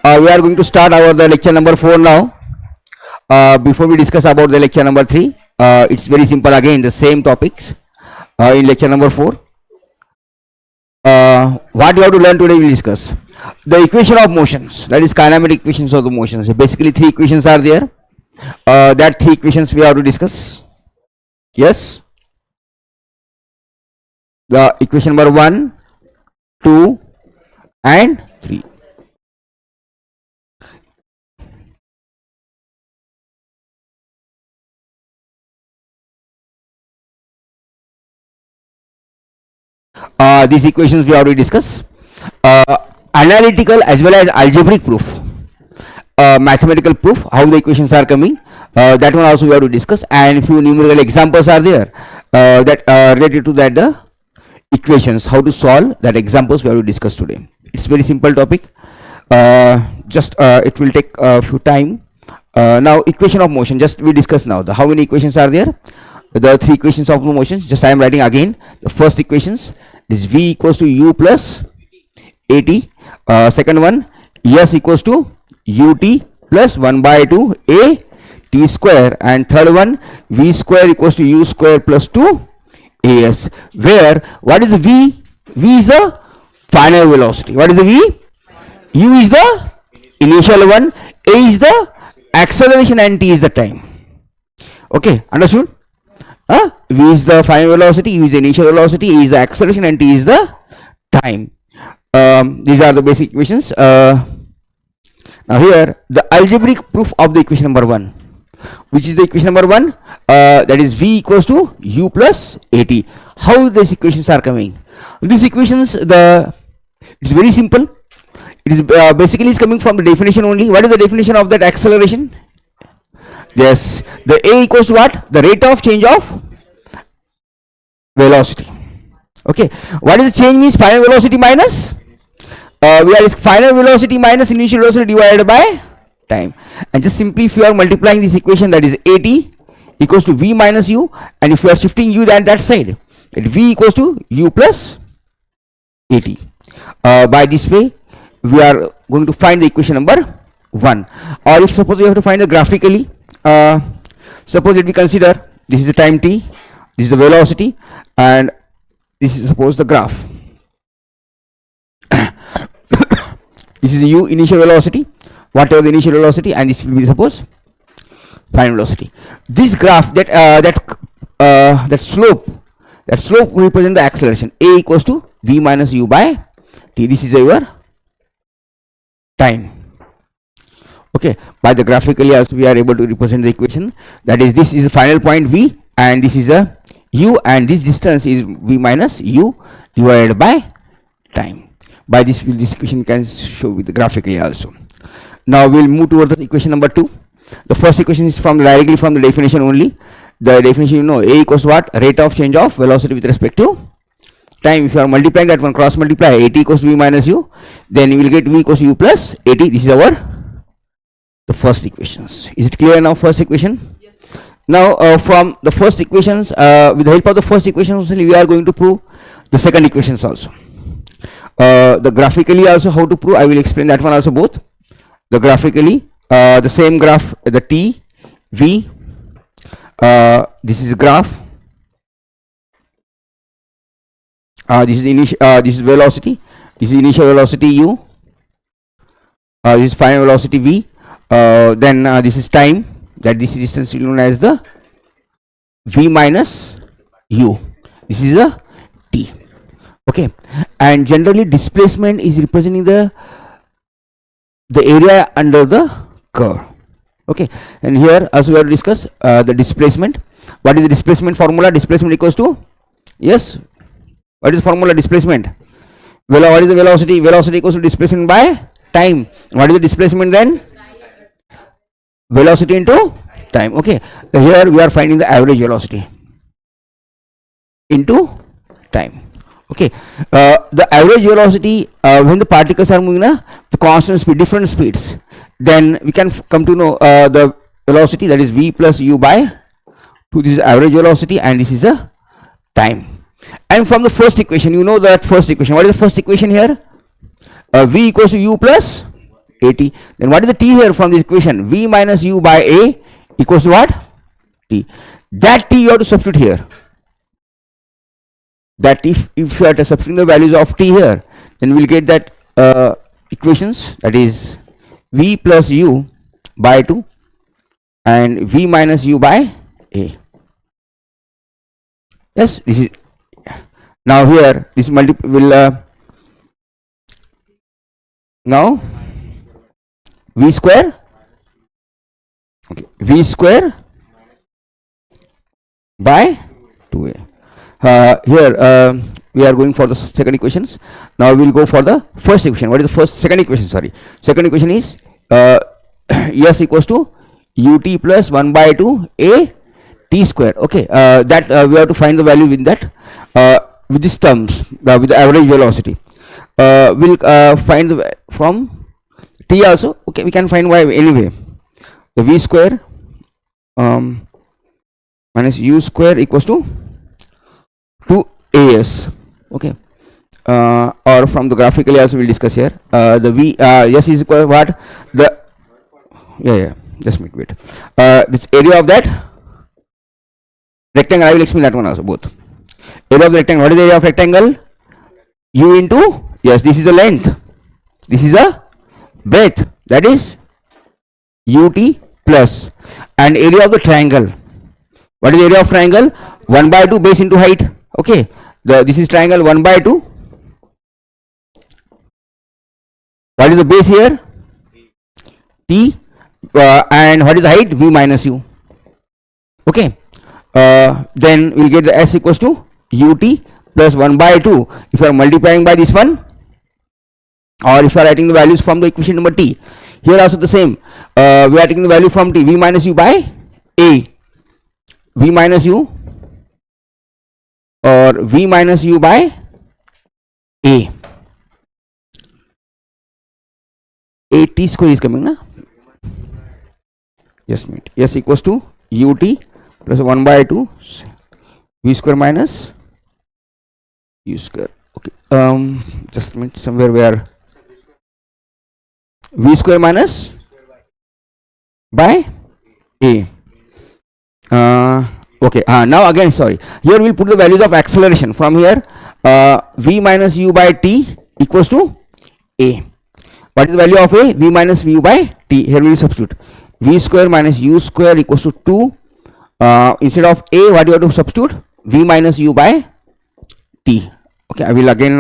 We are going to start our the lecture number 4 now. Before we discuss about the lecture number 3, it's very simple again, the same topics in lecture number 4. What you have to learn today, we will discuss the equation of motions, that is kinematic equations of the motions. Basically 3 equations are there. That 3 equations we have to discuss. Yes, the equation number 1, 2 and 3. These equations we already discussed. Analytical as well as algebraic proof, mathematical proof, how the equations are coming, that one also we have to discuss, and few numerical examples are there that related to that the equations, how to solve that examples we have to discuss today. It's very simple topic. Just it will take a few time. Now equation of motion, just we discuss now the how many equations are there. The 3 equations of the motions, just I am writing again the first equations. This V equals to U plus AT. Second one, S equals to UT plus 1 by 2 A T square, and third one, V square equals to U square plus 2 AS, where what is the V? V is the final velocity. What is the V? U is the initial one, A is the acceleration, and T is the time. Okay, understood? V is the final velocity, U is the initial velocity, A is the acceleration, and T is the time. These are the basic equations. Now here the algebraic proof of the equation number 1. Which is the equation number 1? That is V equals to U plus AT. How these equations are coming? These equations, it's very simple. It is basically is coming from the definition only. What is the definition of that acceleration? Yes, the A equals to what? The rate of change of velocity. Okay, what is the change means? Final velocity minus final velocity minus initial velocity divided by time. And just simply if you are multiplying this equation, that is AT equals to V minus U, and if you are shifting U then that side, it V equals to U plus AT. By this way we are going to find the equation number 1. Or if suppose you have to find the graphically, suppose that we consider this is the time t, this is the velocity, and this is suppose the graph. This is the U initial velocity, whatever the initial velocity, and this will be suppose final velocity. This graph, that slope will represent the acceleration. A equals to V minus U by T. This is your time. Okay, by the graphically also we are able to represent the equation, that is this is the final point V, and this is a U, and this distance is V minus U divided by time. By this equation can show with the graphically also. Now we will move towards the equation number 2. The first equation is directly from the definition only. The definition, you know, A equals to what? Rate of change of velocity with respect to time. If you are multiplying that one, cross multiply, AT equals to V minus U, then you will get V equals to U plus AT. This is our the first equations. Is it clear now? First equation. Yes. Now from the first equations, with the help of the first equations we are going to prove the second equations also. The graphically also how to prove, I will explain that one also both. The graphically, the same graph, the T, V, this is graph, this is velocity, this is initial velocity U, this is final velocity V, then this is time, that this distance is known as the V minus U, this is the T. Okay, and generally displacement is representing the area under the curve. Okay, and here also we have to discuss the displacement. What is the displacement formula? Displacement equals to, yes, what is the formula? Displacement, what is the velocity? Velocity equals to displacement by time. What is the displacement then? Velocity into time. Okay, here we are finding the average velocity into time. Okay, the average velocity when the particles are moving the constant speed, different speeds, then we can come to know the velocity, that is V plus U by 2. This is average velocity, and this is the time. And from the first equation, you know that first equation. What is the first equation here? V equals to U plus AT. Then what is the T here from this equation? V minus U by A equals to what? T. That T you have to substitute here. That if you are substituting the values of T here, then we'll get that equations, that is V plus U by 2 and V minus U by A. Yes, this is now here this will now V square, okay, V square by 2A. Here we are going for the second equations. Now we will go for the first equation. What is the second equation? Sorry, second equation is S equals to ut plus 1 by 2 a t square. Okay, that we have to find the value in that with these terms with the average velocity. We'll find the from t also. Okay, we can find y anyway. The v square minus u square equals to 2as. Okay, or from the graphically also we'll discuss here. The v s is equal to what? The just wait. This area of that rectangle, I will explain that one also, both. Area of the rectangle. What is the area of rectangle? U into, yes, this is the length, this is the breadth, that is ut plus, and area of the triangle. What is the area of triangle? 1 by 2 base into height. Okay, this is triangle 1 by 2. What is the base here? T. And what is the height? V minus u. Okay, then we'll get the s equals to ut plus 1 by 2 if you are multiplying by this one, or if you are writing the values from the equation number t. Here also the same, we are taking the value from t, v minus u by a, v minus u or v minus u by a t square is coming, na? Yes, mate. S equals to ut plus 1 by 2 v square minus u square. Okay, just a minute, somewhere where v square minus by a. Okay, now again, sorry, here we'll put the values of acceleration from here. V minus u by t equals to a. What is the value of a? V minus u by t. Here we will substitute v square minus u square equals to 2. Instead of a, what you have to substitute? V minus u by t. Okay, I will again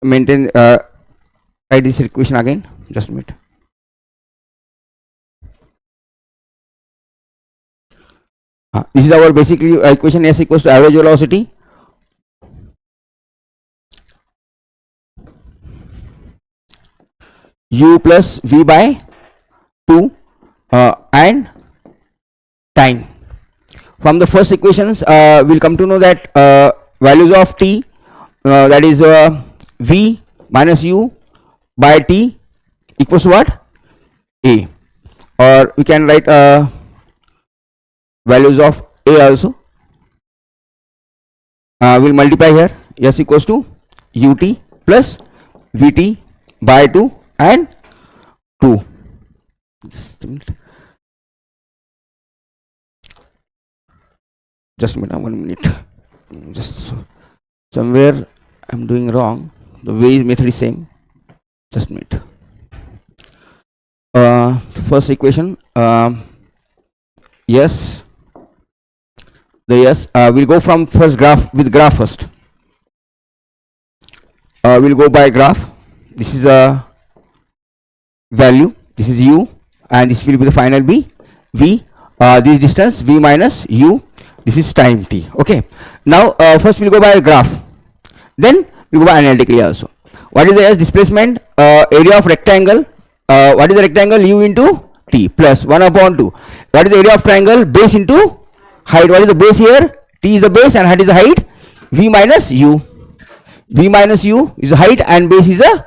maintain write this equation again. Just a minute. This is our basically equation. S equals to average velocity u plus v by 2 and time. From the first equations we'll come to know that values of t, that is v minus u by t equals to what? A. Or we can write values of a also. We'll multiply here. S equals to ut plus vt by 2 and 2. Just a minute, 1 minute. Just somewhere I'm doing wrong. The way method is same. Just a minute. First equation. Yes. The yes. We'll go from first graph with graph first. We'll go by graph. This is a value. This is u, and this will be the final b. V. This distance v minus u. This is time t. Okay. Now first we'll go by graph. Then we'll go by analytically also. What is the s displacement? Area of rectangle. What is the rectangle? U into t plus 1 upon 2. What is the area of triangle? Base into height. What is the base here? T is the base and height is the height. V minus u. V minus u is the height and base is the.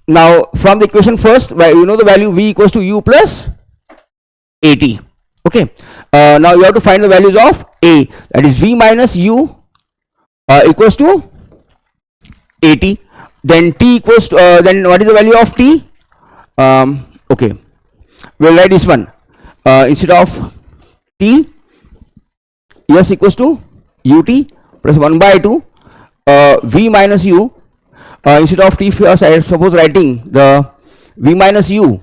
Now from the equation first, you know the value v equals to u plus at. Okay. Now you have to find the values of a, that is v minus u equals to at. then t equals to, then what is the value of t? Okay, we'll write this one instead of t, s equals to ut plus 1 by 2 v minus u. Instead of t first, I suppose writing the v minus u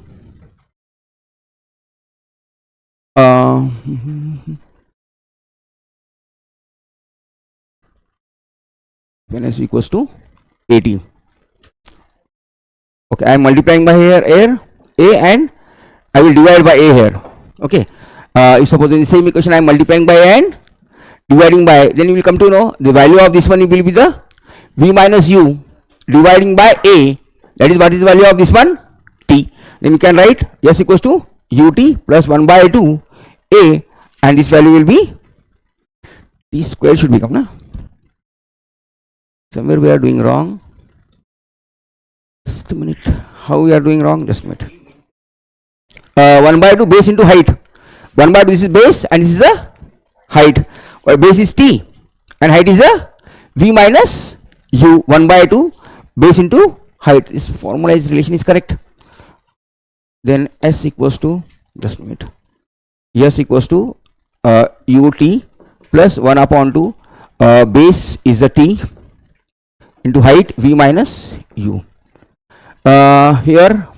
when s equals to 80. Okay, I am multiplying by here a and I will divide by a here. Okay, if suppose in the same equation I am multiplying by a and dividing by, then you will come to know the value of this one will be the v minus u dividing by a, that is what is the value of this one, t. Then you can write s equals to ut plus 1 by 2 a, and this value will be t square should become, na? Somewhere we are doing wrong. Just a minute. How we are doing wrong? Just a minute. 1 by 2 base into height. 1 by 2, this is base and this is the height. Base is t and height is a v minus u. 1 by 2 base into height. This formalized relation is correct. Then s equals to, just a minute, s equals to ut plus 1 upon 2 base is the t into height v minus u. Here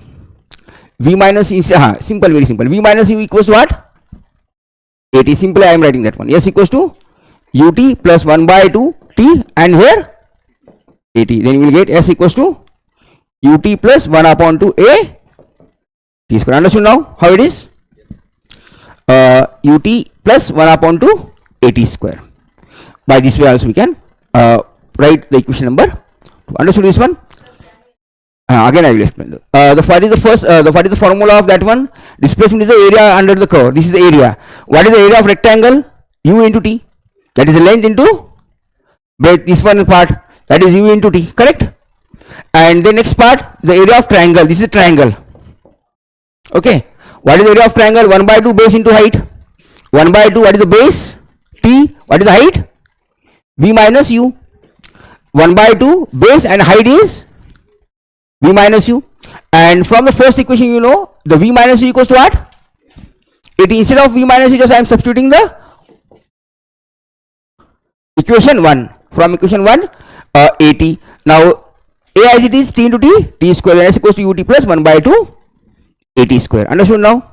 v minus is simple, very simple. V minus u equals to what? 80. Simply I am writing that one. S equals to ut plus 1 by 2 t and here 80. Then you will get s equals to ut plus 1 upon 2 a t square. Understood now how it is? Ut plus 1 upon 2 a t square. By this way also we can write the equation number 2. Understood this one? Again I will explain. What is the first? What is the formula of that one? Displacement is the area under the curve. This is the area. What is the area of rectangle? U into t. That is the length into this one part. That is u into t. Correct? And the next part, the area of triangle. This is triangle. Okay. What is the area of triangle? 1 by 2 base into height. 1 by 2. What is the base? T. What is the height? V minus u. 1 by 2 base and height is v minus u, and from the first equation you know the v minus u equals to what? 80. Instead of v minus u, just I am substituting the equation 1. From equation 1 80. Now a as it is t into t square, and s equals to ut plus 1 by 2 at square. Understood now?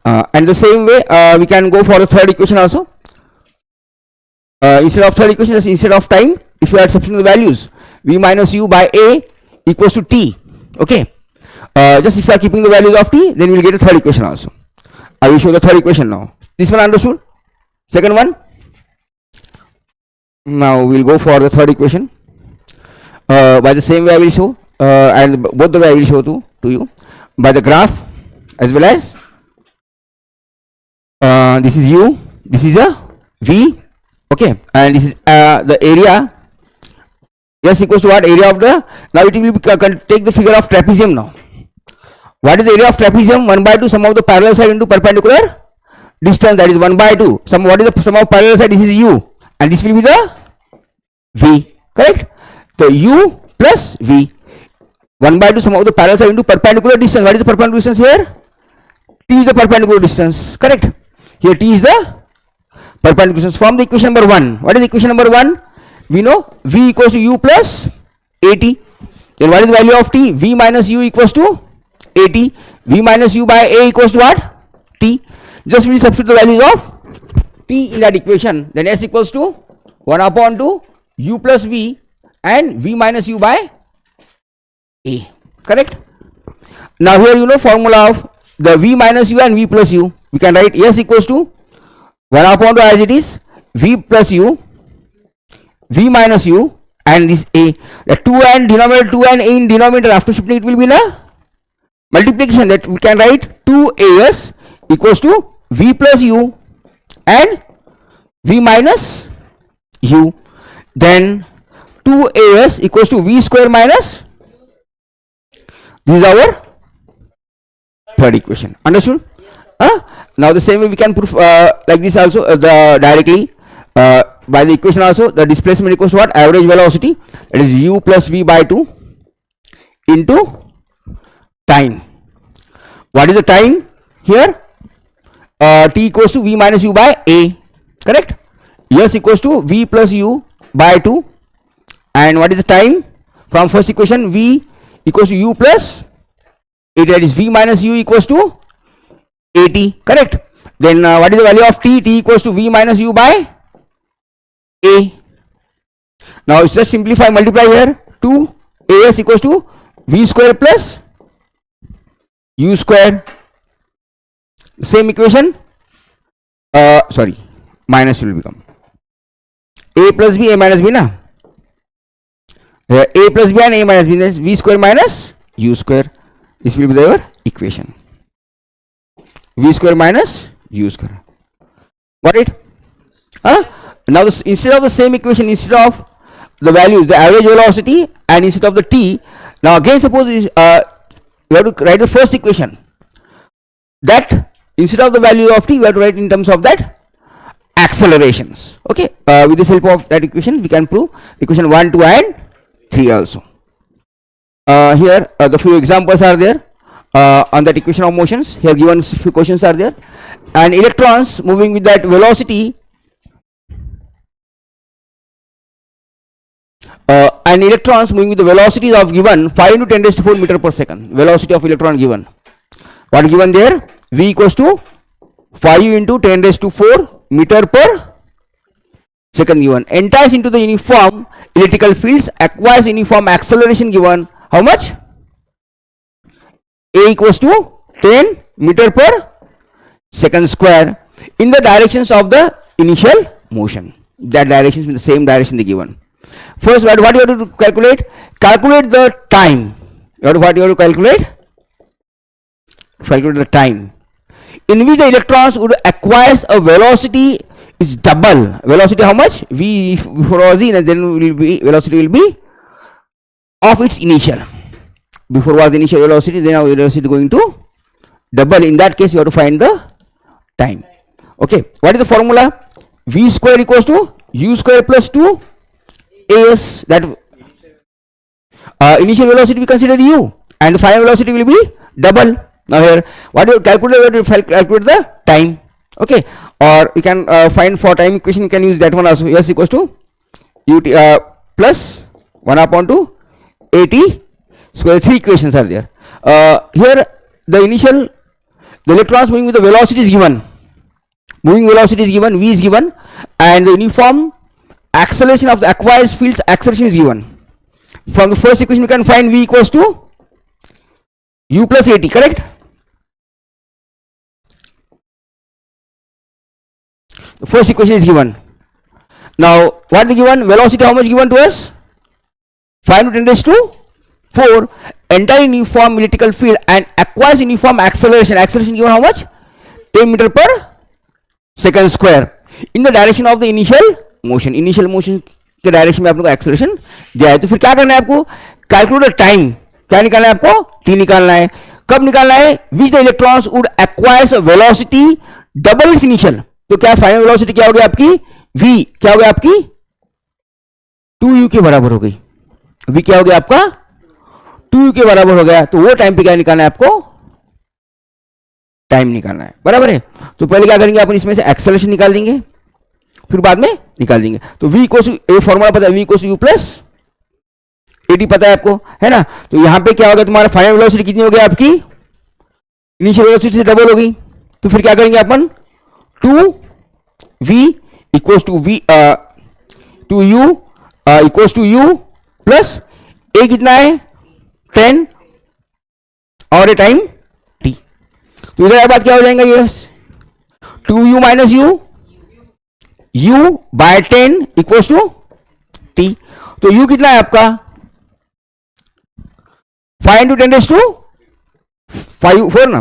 And the same way we can go for the third equation also. Instead of third equation, just instead of time, if you are substituting the values, v minus u by a equals to t. Okay, just if you are keeping the values of t, then we will get the third equation also. I will show the third equation now. This one understood? Second one. Now we will go for the third equation. By the same way I will show, and both the way I will show to you by the graph as well as this is u, this is a v. Okay, and this is the area. S equals to what? Area of the, now it will be, take the figure of trapezium now. What is the area of trapezium? 1 by 2 sum of the parallel side into perpendicular distance, that is 1 by 2. What is the sum of parallel side? This is u, and this will be the v. Correct? So u plus v. 1 by 2 sum of the parallel side into perpendicular distance. What is the perpendicular distance here? T is the perpendicular distance. Correct? Here T is the perpendicular distance. From the equation number 1. What is equation number 1? We know v equals to u plus at. Then what is the value of t? V minus u equals to at. V minus u by a equals to what? T. Just we substitute the values of t in that equation. Then s equals to 1 upon 2 u plus v and v minus u by a. Correct? Now here you know formula of the v minus u and v plus u. We can write s equals to 1 upon 2 as it is, v plus u, v minus u, and this a. The 2 and denominator, 2 and a in denominator, after shifting it will be in a multiplication, that we can write 2as equals to v plus u and v minus u. Then 2as equals to v square minus, this is our third equation. Understood? Now the same way we can prove like this also, the directly by the equation also, the displacement equals what? Average velocity, that is u plus v by 2 into time. What is the time here? T equals to v minus u by a, correct? S equals to v plus u by 2, and what is the time from first equation? V equals to u plus a, that is v minus u equals to 80, correct? Then what is the value of t? T equals to v minus u by a. Now it's just simplify, multiply here. 2 as equals to v square plus u square. Same equation, sorry, minus will become a plus b, a minus b na. A plus b and a minus b, is v square minus u square. This will be your equation. V square minus u square. Got it? Now instead of the same equation, instead of the value, the average velocity, and instead of the t, now again suppose we have to write the first equation. That instead of the value of t, we have to write in terms of that accelerations. Okay, with the help of that equation, we can prove equation 1, 2, and 3 also. Here the few examples are there on that equation of motions. Here given few questions are there, and electrons moving with that velocity, and electrons moving with the velocities of given 5 into 10 raised to 4 meter per second. Velocity of electron given. What is given there? V equals to 5 into 10 raised to 4 meter per second given. Enters into the uniform electrical fields, acquires uniform acceleration given. How much? A equals to 10 meter per second square in the directions of the initial motion. That directions in the same direction they given. First, what you have to calculate? Calculate the time. What you have to calculate? Calculate the time in which the electrons would acquires a velocity is double. Velocity how much? V before was in, and then will be velocity will be of its initial. Before was the initial velocity, then our velocity going to double. In that case, you have to find the time. Okay, what is the formula? V square equals to u square plus 2 as, that initial velocity we consider u, and the final velocity will be double. Now here, what you calculate? You calculate the time. Okay, or you can find for time equation, you can use that one also. S equals to ut plus 1 upon 2 at square. 3 equations are there. Here the initial, the electrons moving with the velocity is given. Moving velocity is given, v is given, and the uniform acceleration of the acquired fields acceleration is given. From the first equation you can find v equals to u plus at, correct? The first equation is given. Now what is given? Velocity how much given to us? 5 into 10 raised to 4. Enter in uniform electrical field and acquires uniform acceleration. Acceleration given how much? 10 meter per second square in the direction of the initial motion. Initial motion के direction में आपको acceleration दिया है, तो फिर क्या करना है आपको? Calculate time. क्या निकालना है आपको? टी निकालना है. कब निकालना है? Which the electrons would acquires velocity double it's initial. तो क्या फाइनल वेलोसिटी क्या हो गई आपकी? v क्या हो गया आपकी? 2u के बराबर हो गई. v क्या हो गया आपका? 2u के बराबर हो गया. तो वो टाइम पे क्या निकालना है आपको? टाइम निकालना है. बराबर है. तो पहले क्या करेंगे? अपन इसमें से एक्सेलरेशन निकाल देंगे, फिर बाद में निकाल देंगे. तो v इक्वल्स टू, फॉर्मूला पता है, v equals to u plus at पता है आपको, है ना. तो यहां पे क्या होगा? तुम्हारा फाइनल वेलोसिटी कितनी हो गई आपकी? इनिशियल वेलोसिटी से डबल हो गई. तो फिर क्या करेंगे अपन? 2v equals to v to u equals to u plus a कितना है? 10 और ए टाइम t. तो इधर बात क्या हो जाएगा? ये 2u minus u by 10 equals to t. तो u कितना है आपका? 5 इंटू 10 रेज टू 4 ना.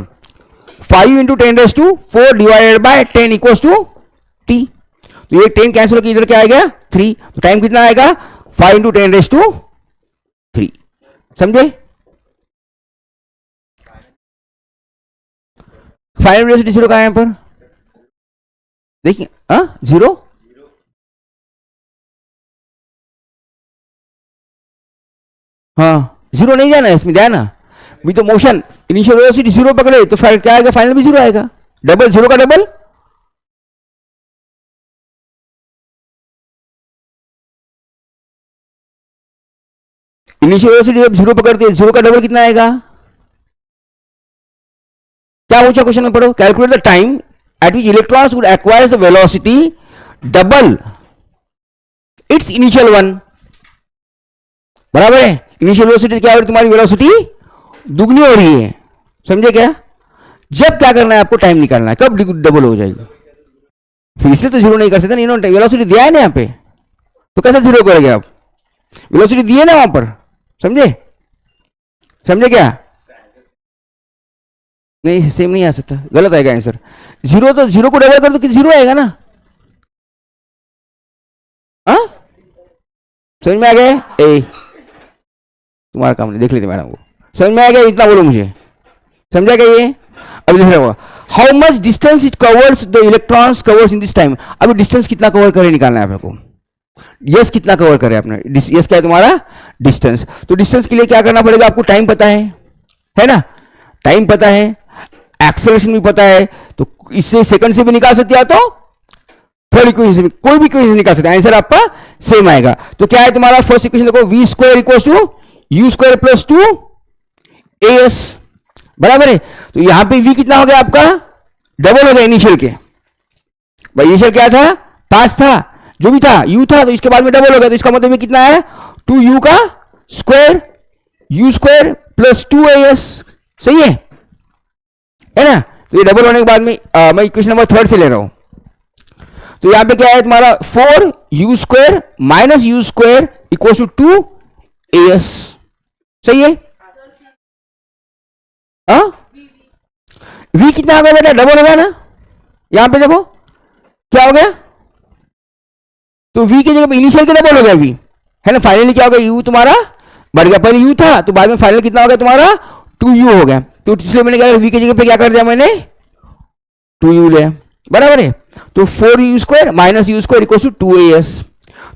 5 into 10 raise to 4 divided by 10 equals to t. तो ये 10 कैंसिल होकर इधर क्या आएगा? 3. तो टाइम कितना आएगा? 5 इंटू 10 रेज टू 3. समझे? फाइनल वेलोसिटी जीरो कहां है यहां पर? देखिए, 0 हाँ, जीरो नहीं जाना है इसमें, जाना भी तो मोशन इनिशियल वेलोसिटी जीरो पकड़े तो फिर क्या आएगा, फाइनल भी जीरो आएगा, डबल जीरो का डबल। इनिशियल वेलोसिटी जब जीरो पकड़ती है, जीरो का डबल कितना आएगा? क्या पूछा क्वेश्चन में, पढ़ो। Calculate the time eight which electrons would acquire the velocity double it's initial one. बराबर है, इनिशियल वेलोसिटी क्या हो रही है तुम्हारी, वेलोसिटी दुगनी हो रही है, समझे क्या? जब क्या करना है आपको, टाइम निकालना है, कब डबल हो जाएगी। फिर इसलिए तो जीरो नहीं कर सकते ना, इन्होंने वेलोसिटी दिया है ना यहाँ पे, तो कैसे जीरो करोगे आप? वेलोसिटी दी है ना वहां पर, समझे? समझे क्या? नहीं, सेम नहीं आ सकता, गलत आएगा आंसर। जीरो तो जीरो को डबल कर दो जीरो आएगा ना। हाँ, समझ में आ गया? ए तुम्हारा काम नहीं, देख लेते मैडम को। समझ में आ गया? इतना बोलो मुझे, समझा क्या ये? अभी देख रहा how much distance it covers the electrons covers in this time. अभी डिस्टेंस कितना कवर करे निकालना है अपने को। यस कितना कवर करे अपना, यस क्या है तुम्हारा, डिस्टेंस। तो डिस्टेंस के लिए क्या करना पड़ेगा आपको, टाइम पता है ना? टाइम पता है, एक्सेलरेशन भी पता है, तो इससे सेकंड से भी निकाल सकते हो, तो थर्ड इक्वेशन से भी, कोई भी इक्वेशन निकाल सकते हैं, आंसर आपका सेम आएगा। तो क्या है तुम्हारा फर्स्ट इक्वेशन, देखो v square equals to u square plus 2 AS, बराबर है। तो यहां पे v कितना हो गया आपका, डबल हो गया इनिशियल के। भाई इनिशियल क्या था, 5 था, जो भी था u था, तो इसके बाद में डबल हो गया, तो इसका मतलब कितना है, 2u का square, u square plus 2AS, सही है ना? तो ये डबल होने के बाद में मैं इक्वेशन नंबर 3 से ले रहा हूं। तो यहां पे क्या है तुम्हारा 4u square minus u square equal to 2AS, सही है? v कितना हो गया बेटा, डबल हो गया ना। यहां पे देखो क्या हो गया, तो v की जगह इनिशियल के डबल हो गया v, है ना। फाइनली क्या हो गया, u तुम्हारा बढ़ गया, पहले u था तो बाद में फाइनल कितना हो गया तुम्हारा, 2u हो गया। तो इसलिए मैंने क्या v की जगह पे क्या कर दिया मैंने, 2u लिया, बराबर है। तो 4u square minus u square equal to 2AS।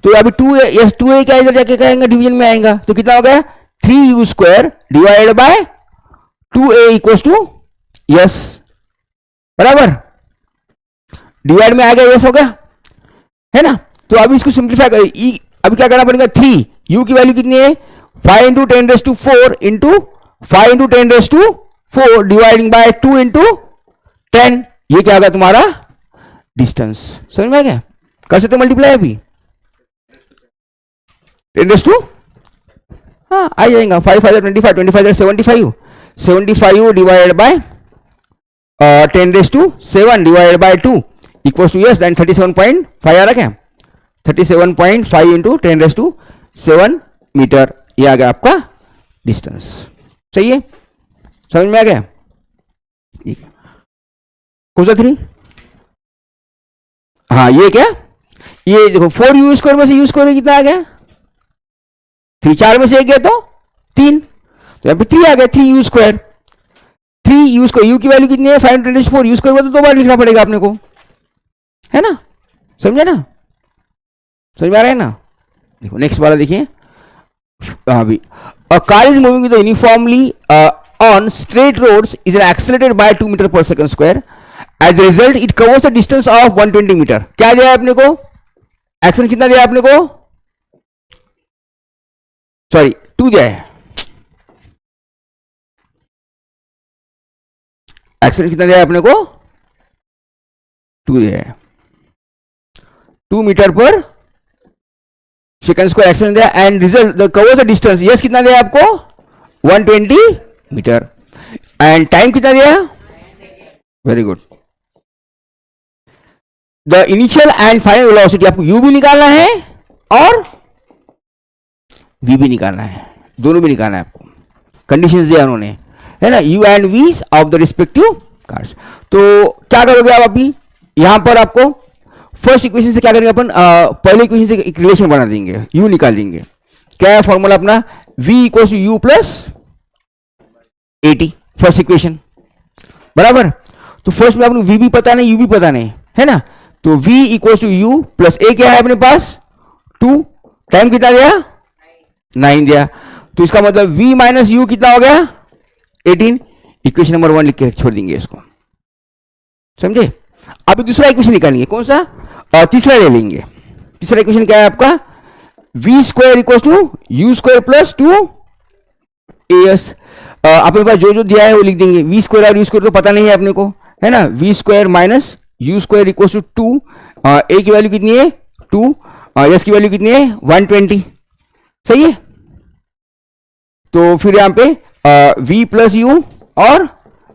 तो अभी 2a क्या इधर जाके कहेंगे, डिवीजन में आएगा, तो कितना हो गया, 3u square divided by 2a equal to yes, बराबर। डिवाइड में आ गया, यस हो गया, है ना। तो अभी इसको सिंप्लीफाई कर, अभी क्या करना पड़ेगा, 3 u की वैल्यू कितनी है, 5 into 10⁴ into 5 into 10⁴ dividing by 2 into 10, ये क्या होगा तुम्हारा डिस्टेंस। समझ में आ गया? कर सकते मल्टीप्लाई अभी 10⁻, हाँ आ जाएगा, 5 5 25 25 75 75 divided by 10⁻7 divided by 2 equals to yes, then 37.5 आ रहा क्या, 37.5 इंटू 10⁻7 मीटर, ये आ गया आपका डिस्टेंस। सही है, समझ में आ गया? ठीक है, क्वेश्चन 3, हाँ ये क्या, ये देखो 4u स्क्वायर में से u स्क्वायर कितना आ गया, 3, 4 में से एक गया तो 3, तो यहाँ पे 3 आ गया, 3u square, 3u square, u की वैल्यू कितनी है 5 × 10⁴, u स्क्वायर में तो 2 बार लिखना पड़ेगा अपने को, है ना। समझे ना, समझ में आ रहा है ना। देखो नेक्स्ट वाला देखिए, हाँ भी, a car is moving with uniformly on straight roads is accelerated by 2 metre पर second square, as a result it covers a distance of 120 metre. क्या दिया है अपने को, एक्शन कितना दिया अपने को, सॉरी 2 दिया है, एक्शन कितना दिया है अपने को, 2 दिया है, 2 मीटर पर सेकंड स्क्वायर एक्शन दिया, and result the covers a distance, yes कितना दिया आपको 120 मीटर, एंड टाइम कितना दिया, very good. The initial and final velocity, आपको u भी निकालना है और v भी निकालना है, दोनों भी निकालना है आपको, कंडीशंस दिया उन्होंने, है ना, u and v of the respective cars. तो क्या करोगे आप अभी, यहां पर आपको फर्स्ट इक्वेशन से क्या करेंगे अपन, पहले इक्वेशन से एक रिलेशन बना देंगे, u निकाल देंगे। क्या है फॉर्मूला अपना, v equal to u plus 80, first equation, बराबर। तो फर्स्ट में अपने v भी पता नहीं, u भी पता नहीं, है ना। तो v equal to u plus a क्या है अपने पास 2, टाइम कितना दिया 9 दिया, तो इसका मतलब v माइनस यू कितना हो गया 18। इक्वेशन नंबर 1 लिख के छोड़ देंगे इसको, समझे। अभी दूसरा इक्वेशन निकालेंगे, कौन सा, तीसरा ले लेंगे। तीसरा इक्वेशन क्या है आपका, v square equals to u square plus 2as। अपने पास जो जो दिया है वो लिख देंगे। v स्क्वायर और u स्क्वायर तो पता नहीं है अपने को, है ना। v square minus u square equals to 2, a की वैल्यू कितनी है 2, s की वैल्यू कितनी है 120, सही है। तो फिर यहां पे v प्लस यू और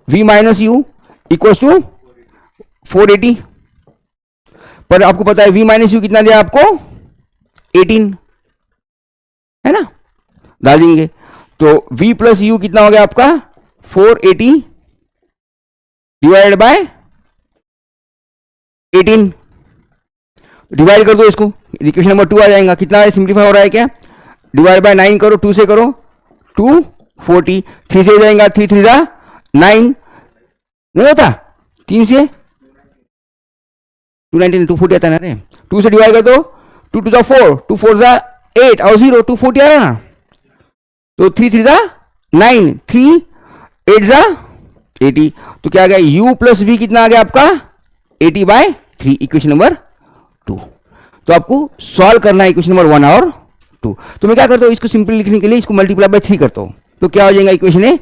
v minus u equals to 480। पर आपको पता है v माइनस यू कितना दिया आपको 18, है ना, डाल देंगे। तो v प्लस यू कितना हो गया आपका 480 डिवाइडेड बाय 18, डिवाइड कर दो इसको, इक्वेशन नंबर 2 आ जाएगा। कितना है, सिंप्लीफाई हो रहा है क्या, डिवाइड बाय 9 करो, 2 से करो 240, 3 से हो जाएगा 3 3 जा 9, नहीं होता 3 से 290 240 आता है ना रे, 2 से डिवाइड कर दो, 2 2 जा 4, 2 4 जा 8 और 0 240 आ रहा है ना। तो 3 3 जा 9, 3 8 जा 80। तो क्या आ गया, u प्लस v कितना आ गया आपका 80/3, इक्वेशन नंबर 2। तो आपको सॉल्व करना है इक्वेशन नंबर 1 और 2। तो मैं क्या करता हूं, इसको सिंपल लिखने के लिए इसको मल्टीप्लाई बाय 3 करता हूं। तो क्या हो जाएगा इक्वेशन है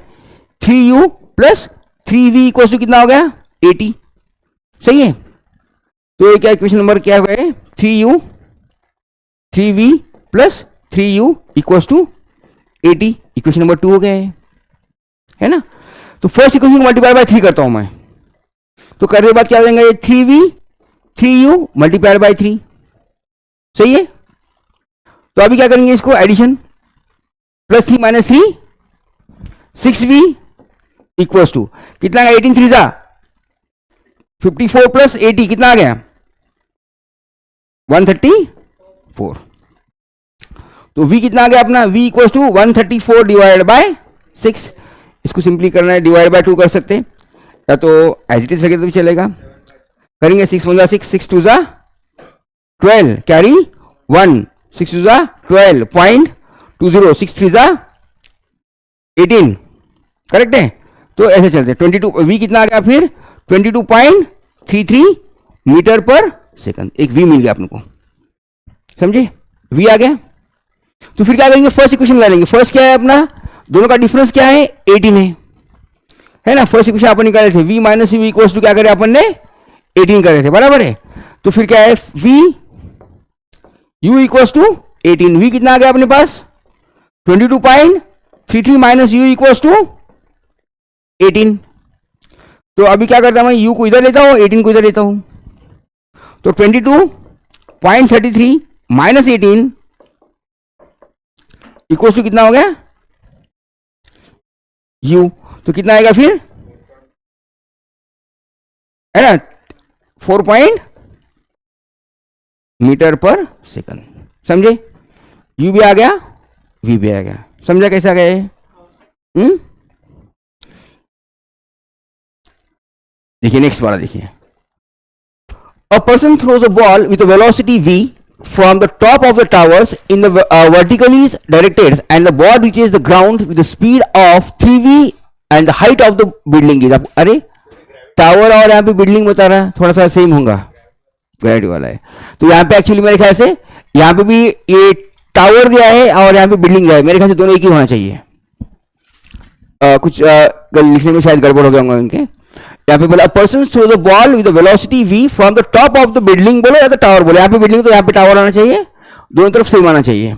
3u plus 3v equal to कितना हो गया 80, सही है। तो ये क्या इक्वेशन नंबर क्या हो गया 3u 3v plus 3u equals to 80, equation number 2 हो गया है ना। तो फर्स्ट इक्वेशन को मल्टीप्लाई बाय 3 करता हूं मैं, तो करने के बाद क्या हो जाएगा ये 3v 3u मल्टीप्लाइड बाय 3, सही है। तो अभी क्या करेंगे, इसको addition, plus 3 minus 3 6v equals to कितना आ गया 18 3 जा 54 प्लस 80 कितना आ गया 134। तो v कितना आ गया अपना, v equals to 134 divided by 6। इसको सिंपली करना है, डिवाइड बाय 2 कर सकते हैं, या तो एज इट इज लगे तो भी चलेगा। करेंगे 6 1 जा 6, 6 2 जा 12, कैरी 1, 6 2 जा 12.20, 6 3 जा 18, करेक्ट है। तो ऐसे चलते 22, v कितना आ गया फिर 22.33 मीटर पर सेकंड, एक v मिल गया अपने को, समझे, v आ गया। तो फिर क्या करेंगे, फर्स्ट इक्वेशन ला लेंगे। फर्स्ट क्या है अपना, दोनों का डिफरेंस क्या है 18 है ना। फर्स्ट इक्वेशन अपन निकाले थे v minus v equals to क्या करे अपन ने 18 करे थे, बराबर है। तो फिर क्या है v u equals to 18, v कितना आ गया अपने पास 22.33 माइनस u इक्वल्स टू 18। तो अभी क्या करता हूं मैं, u को इधर लेता हूं 18 को इधर लेता हूं, तो 22.33 माइनस 18 इक्वल्स टू कितना हो गया u, तो कितना आएगा फिर, है ना 4 मीटर पर सेकंड, समझे। u भी आ गया v भी आ गया, समझा कैसे आ गया ये। देखिए नेक्स्ट वाला देखिए, a person throws a ball with a velocity v from the top of the towers in the vertically directed and the ball reaches the ground with the speed of 3v and the height of the building is, अरे tower और यहाँ पे building बता रहा है, थोड़ा सा same होगा, ग्रेविटी वाला है। तो यहाँ पे एक्चुअली मेरे ख्याल से यहाँ पे भी ये टावर दिया है और यहाँ पे बिल्डिंग दिया है, मेरे ख्याल से दोनों एक ही होना चाहिए। कुछ लिखने में शायद गड़बड़ हो गया होगा इनके। यहाँ पे बोला person throw the ball with velocity v from the top of the building बोलो या तो टावर बोलो, यहाँ पे बिल्डिंग तो यहाँ पे टावर आना चाहिए, दोनों तरफ सेम आना चाहिए,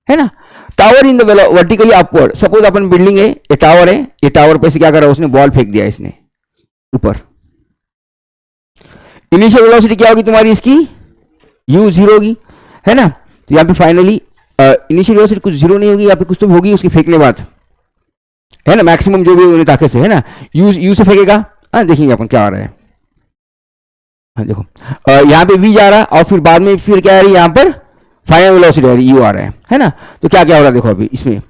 है ना। Tower in the vertically upward, suppose upon building है, ये टावर है, ये टावर पे से क्या करा उसने बॉल फेंक दिया इसने ऊपर। इनिशियल वेलोसिटी क्या होगी तुम्हारी इसकी u 0 होगी, है ना। तो यहाँ पे फाइनली इनिशियल वेलोसिटी कुछ 0 नहीं होगी, यहाँ पे कुछ तो होगी उसकी फेंकने बाद, है ना, मैक्सिमम जो भी उन्हें ताकत से, है ना। u से फेंकेगा, हाँ देखेंगे अपन क्या आ रहा है। हाँ देखो यहाँ पे v जा रहा है और फिर बाद में फिर क्या आ रही है यहाँ पर फाइनल वेलोसिटी आ रही है u आ रहा है ना। तो क्या क्या हो रहा है देखो अभी इसमें,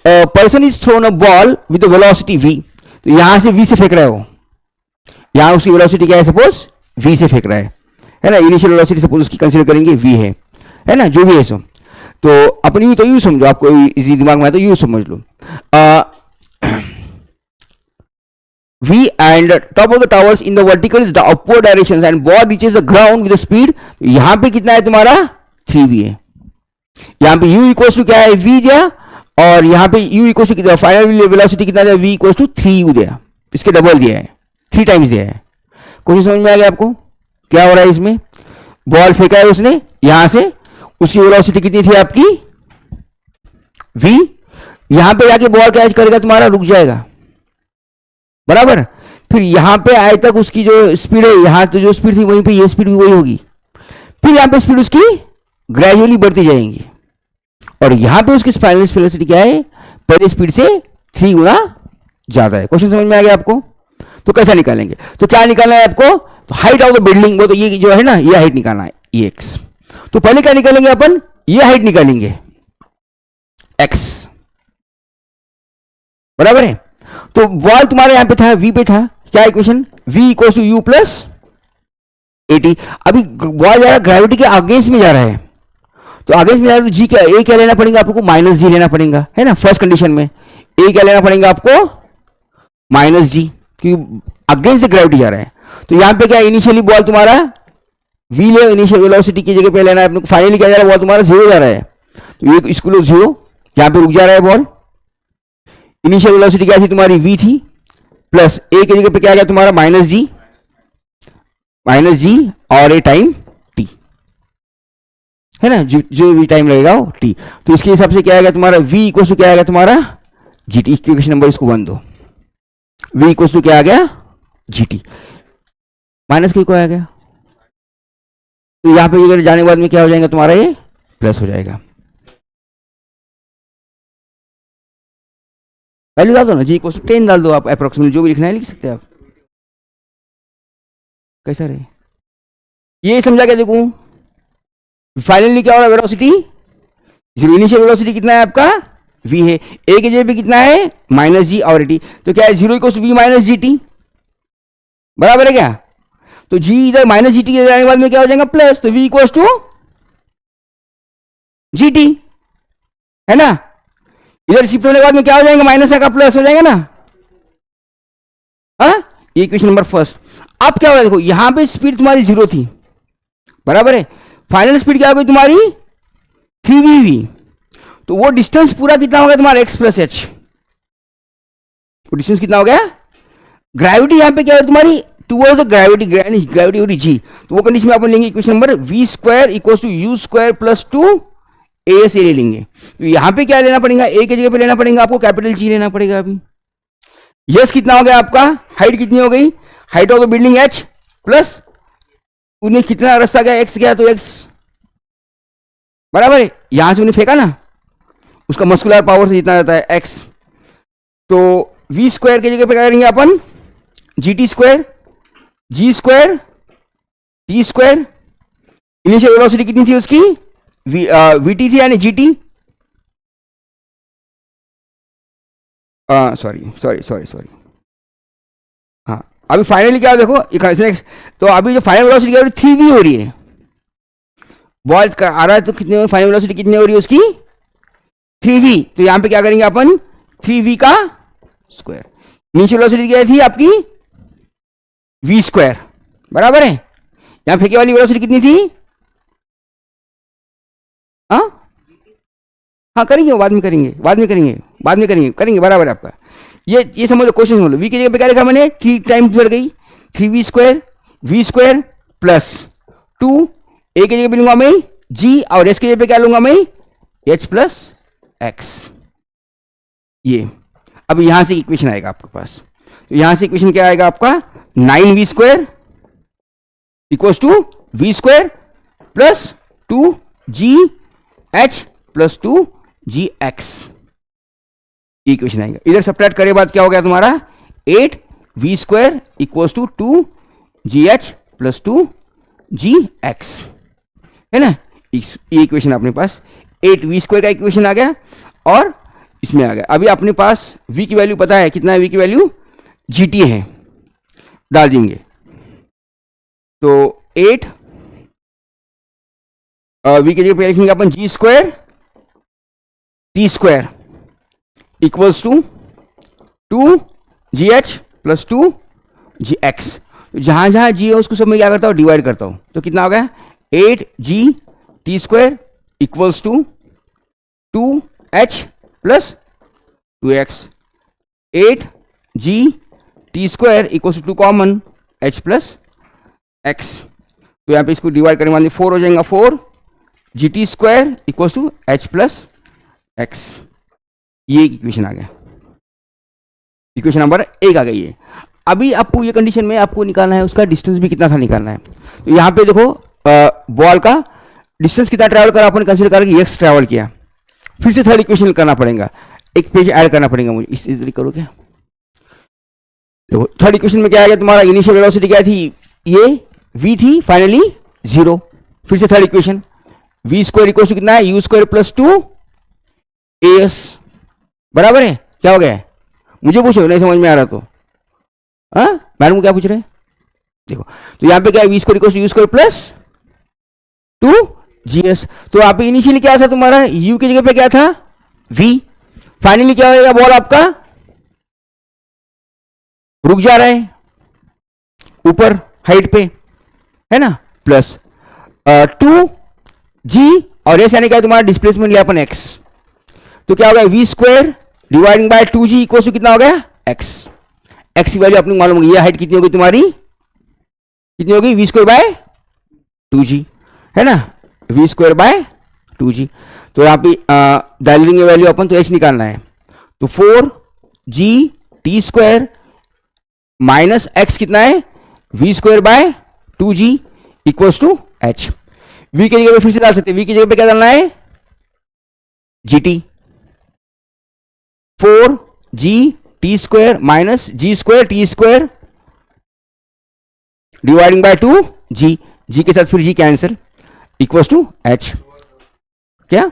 person is throne a ball with velocity v, तो यहाँ से v से फेंक रहा है वो, यहाँ उसकी वेलोसिटी क्या है सपोज v से फेंक रहा है ना। इनिशियल वेलोसिटी सपोज उसकी कंसीडर करेंगे v है ना, जो भी है सो। तो अपन यूं तो यूं समझो, आपको इजी दिमाग में है तो यूं समझ लो, V and top of the towers in the vertical is the upward directions and ball reaches the ground with the speed. यहाँ पे कितना है तुम्हारा 3v है, यहाँ पे u इक्वल्स टू क्या है v दिया, और यहाँ पे u इक्वल्स टू कितना फाइनल वेलोसिटी कितना दिया v इक्वल्स टू 3u दिया, इसके डबल दिया है, 3 टाइम्स दिया है। क्वेश्चन समझ में आ गया आपको क्या हो रहा है? इसमें बॉल फेंका है उसने यहां से, उसकी वेलोसिटी कितनी थी आपकी v, यहां पे जाके बॉल कैच करेगा तुम्हारा, रुक जाएगा बराबर, फिर यहां पे आए तक उसकी जो स्पीड है, यहां तो जो स्पीड थी वहीं पे ये स्पीड भी वही होगी, फिर यहां पे स्पीड उसकी ग्रेजुअली बढ़ती जाएंगी, और यहां पे उसकी फाइनल वेलोसिटी क्या है, पहले स्पीड से 3 गुना ज्यादा है। क्वेश्चन समझ में आ गया आपको? तो कैसा निकालेंगे? तो क्या निकालना है आपको? तो हाइट ऑफ द बिल्डिंग, वो तो ये जो है ना, ये हाइट निकालना है, ये एक्स। तो पहले क्या निकालेंगे अपन? ये हाइट निकालेंगे एक्स, बराबर है। तो बॉल तुम्हारे यहां पे था, v पे था, क्या equation? v equals to u plus 80। अभी बॉल जा रहा है ग्रेविटी के अगेंस्ट में जा रहा है, तो अगेंस्ट में जा रहा है तो g क्या, a क्या लेना पड़ेगा आपको? माइनस जी लेना पड़ेगा, है ना। फर्स्ट कंडीशन में a क्या लेना पड़ेगा आपको? माइनस जी, क्योंकि अगेंस्ट से ग्रेविटी जा रहा है। तो यहां पे क्या, इनिशियली बॉल तुम्हारा v ले, इनिशियल वेलोसिटी की जगह पे लेना है अपने को, फाइनली क्या जा रहा है, बॉल तुम्हारा 0 जा रहा है, तो ये इसको लो 0, यहां पे रुक जा रहा है बॉल। इनिशियल वेलोसिटी क्या थी तुम्हारी? v थी, प्लस a की जगह पे क्या आ गया तुम्हारा? माइनस जी और a टाइम t, है ना, जो भी टाइम लगेगा वो t। तो इसके हिसाब से क्या आएगा तुम्हारा? v इक्वल टू क्या आएगा तुम्हारा? gt। इक्वेशन नंबर इसको 1 दो, v इक्वल टू क्या आ गया? gt, माइनस के को आ गया, तो यहां पे जाने के बाद में क्या हो जाएगा तुम्हारा? ये प्लस हो जाएगा। वैल्यू डाल दो ना, जी इक्वल टू 10 डाल दो आप, अप्रोक्सीमेटली जो भी लिखना है लिख सकते हैं आप। कैसा रहे ये समझा क्या? देखो फाइनली क्या हो रहा है, वेलोसिटी जीरो, इनिशियल वेलोसिटी कितना है आपका? v है, a के जगह पे कितना है? माइनस जी और t, तो क्या है? 0 equal to v minus g t, बराबर है क्या? तो g इधर माइनस जी टी के जाने के बाद में क्या हो जाएगा? प्लस, तो v equal to g t, है ना। इधर शिफ्ट होने के बाद में क्या हो जाएगा? माइनस का प्लस हो जाएगा ना, हाँ। ये इक्वेशन नंबर फर्स्ट। अब क्या हो रहा है देखो, यहां पे स्पीड तुम्हारी 0 थी, बराबर है, फाइनल स्पीड क्या हो गई तुम्हारी? 3v, तो वो डिस्टेंस पूरा कितना हो गया तुम्हारा? x प्लस एच, वो डिस्टेंस कितना हो गया? ग्रेविटी यहां पे क्या है तुम्हारी? टुवर्ड्स द ग्रेविटी, ग्रेविटी हो रही जी, तो वो कंडीशन में अपन लेंगे equation number v square equals to u square plus 2 as ले लेंगे। तो यहां पे क्या लेना पड़ेगा? a की जगह पे लेना पड़ेगा आपको कैपिटल G लेना पड़ेगा। अभी यस कितना हो गया आपका? हाइट कितनी हो गई? Height of the building h plus उन्हें कितना रास्ता गया? x गया, तो x बराबर है, यहां से उन्हें फेंका ना, उसका मस्कुलर पावर से जितना रहता है x, तो v स्क्वायर की जगह पे क्या करेंगे अपन? gt square, g square, t square. Initial velocity कितनी थी उसकी? vt थी यानी gt, सॉरी, हाँ। अभी फाइनली क्या देखो, तो अभी जो फाइनल वेलोसिटी क्या हो रही है? 3v हो रही है, बॉल आ रहा है, तो कितनी फाइनल वेलोसिटी कितनी हो रही है उसकी? 3v। तो यहां पे क्या करेंगे अपन? 3v का स्क्वायर। इनिशियल वेलोसिटी क्या थी आपकी? v स्क्वायर, बराबर है। यहां फेंके वाली वेलोसिटी कितनी थी? हाँ करेंगे, बाद में करेंगे, बराबर है आपका। ये समझ लो, क्वेश्चन समझ लो। v की जगह पे क्या लिखा मैंने? 3 टाइम्स बढ़ गई, 3v square, v square plus 2, a की जगह पे लूंगा मैं g, और s की जगह पे क्या लूंगा मैं? h plus x। ये अब यहां से इक्वेशन आएगा आपके पास, तो यहां से इक्वेशन क्या आएगा आपका? 9v square equals to v square plus 2gh plus 2gx, equation आएगा। इधर सब्ट्रैक्ट करे बाद क्या हो गया तुम्हारा? 8v square equals to 2gh plus 2gx, है ना। ये इक्वेशन अपने पास 8v स्क्वायर का इक्वेशन आ गया, और इसमें आ गया। अभी अपने पास v की वैल्यू पता है, कितना है v की वैल्यू? gt है, डाल देंगे, तो 8 v की जगह पे लिखेंगे अपन g square t square equals to 2gh plus 2gx। जहां जहां g है उसको सब मैं क्या करता हूँ, डिवाइड करता हूं। तो कितना हो गया 8g t square equals to 2h plus 2x। 8g t square equals to 2 common h plus x। तो यहाँ पे इसको डिवाइड करने वाले 4 हो जाएगा, 4g square equals to h plus x। ये इक्वेशन आ गया, इक्वेशन नंबर 1 आ गई है। अभी आपको ये कंडीशन में आपको निकालना है उसका डिस्टेंस भी कितना था निकालना है। तो यहाँ पे देखो बॉल का डिस्टेंस कितना ट्रैवल करा अपन कंसीडर करेंगे, x ट्रैवल किया। फिर से थर्ड इक्वेशन करना पड़ेगा, एक पेज ऐड करना पड़ेगा मुझे, इस तरीके करो क्या। देखो थर्ड इक्वेशन में क्या आएगा तुम्हारा, इनिशियल वेलोसिटी क्या थी, ये v थी, फाइनली 0। फिर से third equation v square equal to कितना है, u स्क्वायर प्लस 2as बराबर है। क्या हो गया, मुझे पूछो नहीं समझ में आ रहा तो, हाँ मैडम को क्या पूछ रहे हैं। देखो तो यहाँ पे क्या है, v square equal to u square plus 2gs। तो यहाँ पे इनिशियली क्या था तुम्हारा, u की जगह पे क्या था v। फाइनली क्या होगा, बॉल आपका रुक जा रहा है ऊपर हाइट पे, है ना, प्लस 2g और एस यानी क्या तुम्हारा डिस्प्लेसमेंट लिया अपन x। तो क्या हो गया, v square dividing by 2g equal to कितना हो गया x। x की वैल्यू अपने मालूम होगी, ये हाइट कितनी होगी तुम्हारी, कितनी होगी v स्क्वायर बाय 2g, है ना, v स्क्वायर बाय 2g। तो यहाँ पे डायलिंग की वैल्यू अपन तो h निकालना है। तो 4g t square minus x कितना है, v square by 2g equals to h। v की जगह पे फिर से डाल सकते हैं, v की जगह पे क्या डालना है, gt। 4g t square minus g square t square dividing by 2g, g के साथ फिर g cancel equals to h। क्या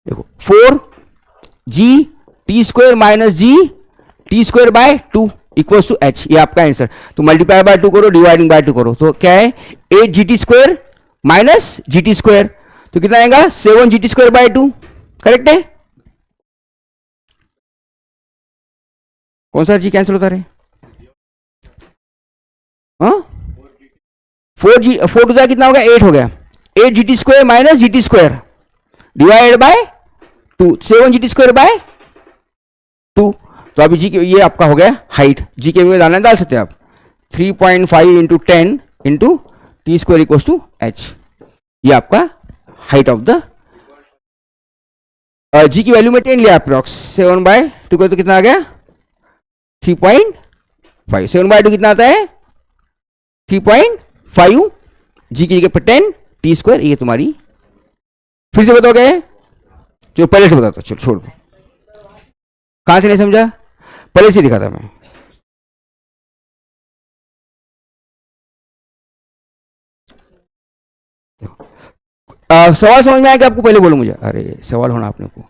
देखो 4g t square minus g t square by 2 equals to h, ये आपका आंसर। तो मल्टीप्लाई बाय 2 करो, dividing by 2 करो, तो क्या है 8gt square minus gt square, तो कितना आएगा 7gt स्क्वायर बाय 2। करेक्ट है, कौन सा g कैंसिल होता रहे, हाँ 4 टू कितना हो गया 8 हो गया, 8gt square minus gt square divided by 2, 7gt square by 2। तो अभी जी के ये आपका हो गया हाइट, जी के में डालना डाल सकते हैं आप 3.5 into 10 into t square equal to h। ये आपका हाइट ऑफ द, जी की वैल्यू में 10 लिया अप्रॉक्स, 7 बाय 2 को तो कितना आ गया 3.5, 7 बाय 2 कितना आता है 3.5, जी की जगह पर 10 टी स्क्वायर। ये तुम्हारी फिर से बताओगे, जो पहले से बताता, चलो छोड़ दो, कहां से नहीं समझा, पहले से लिखा था मैं। सवाल समझ में आया कि आपको पहले बोलो मुझे, अरे सवाल होना आपने को,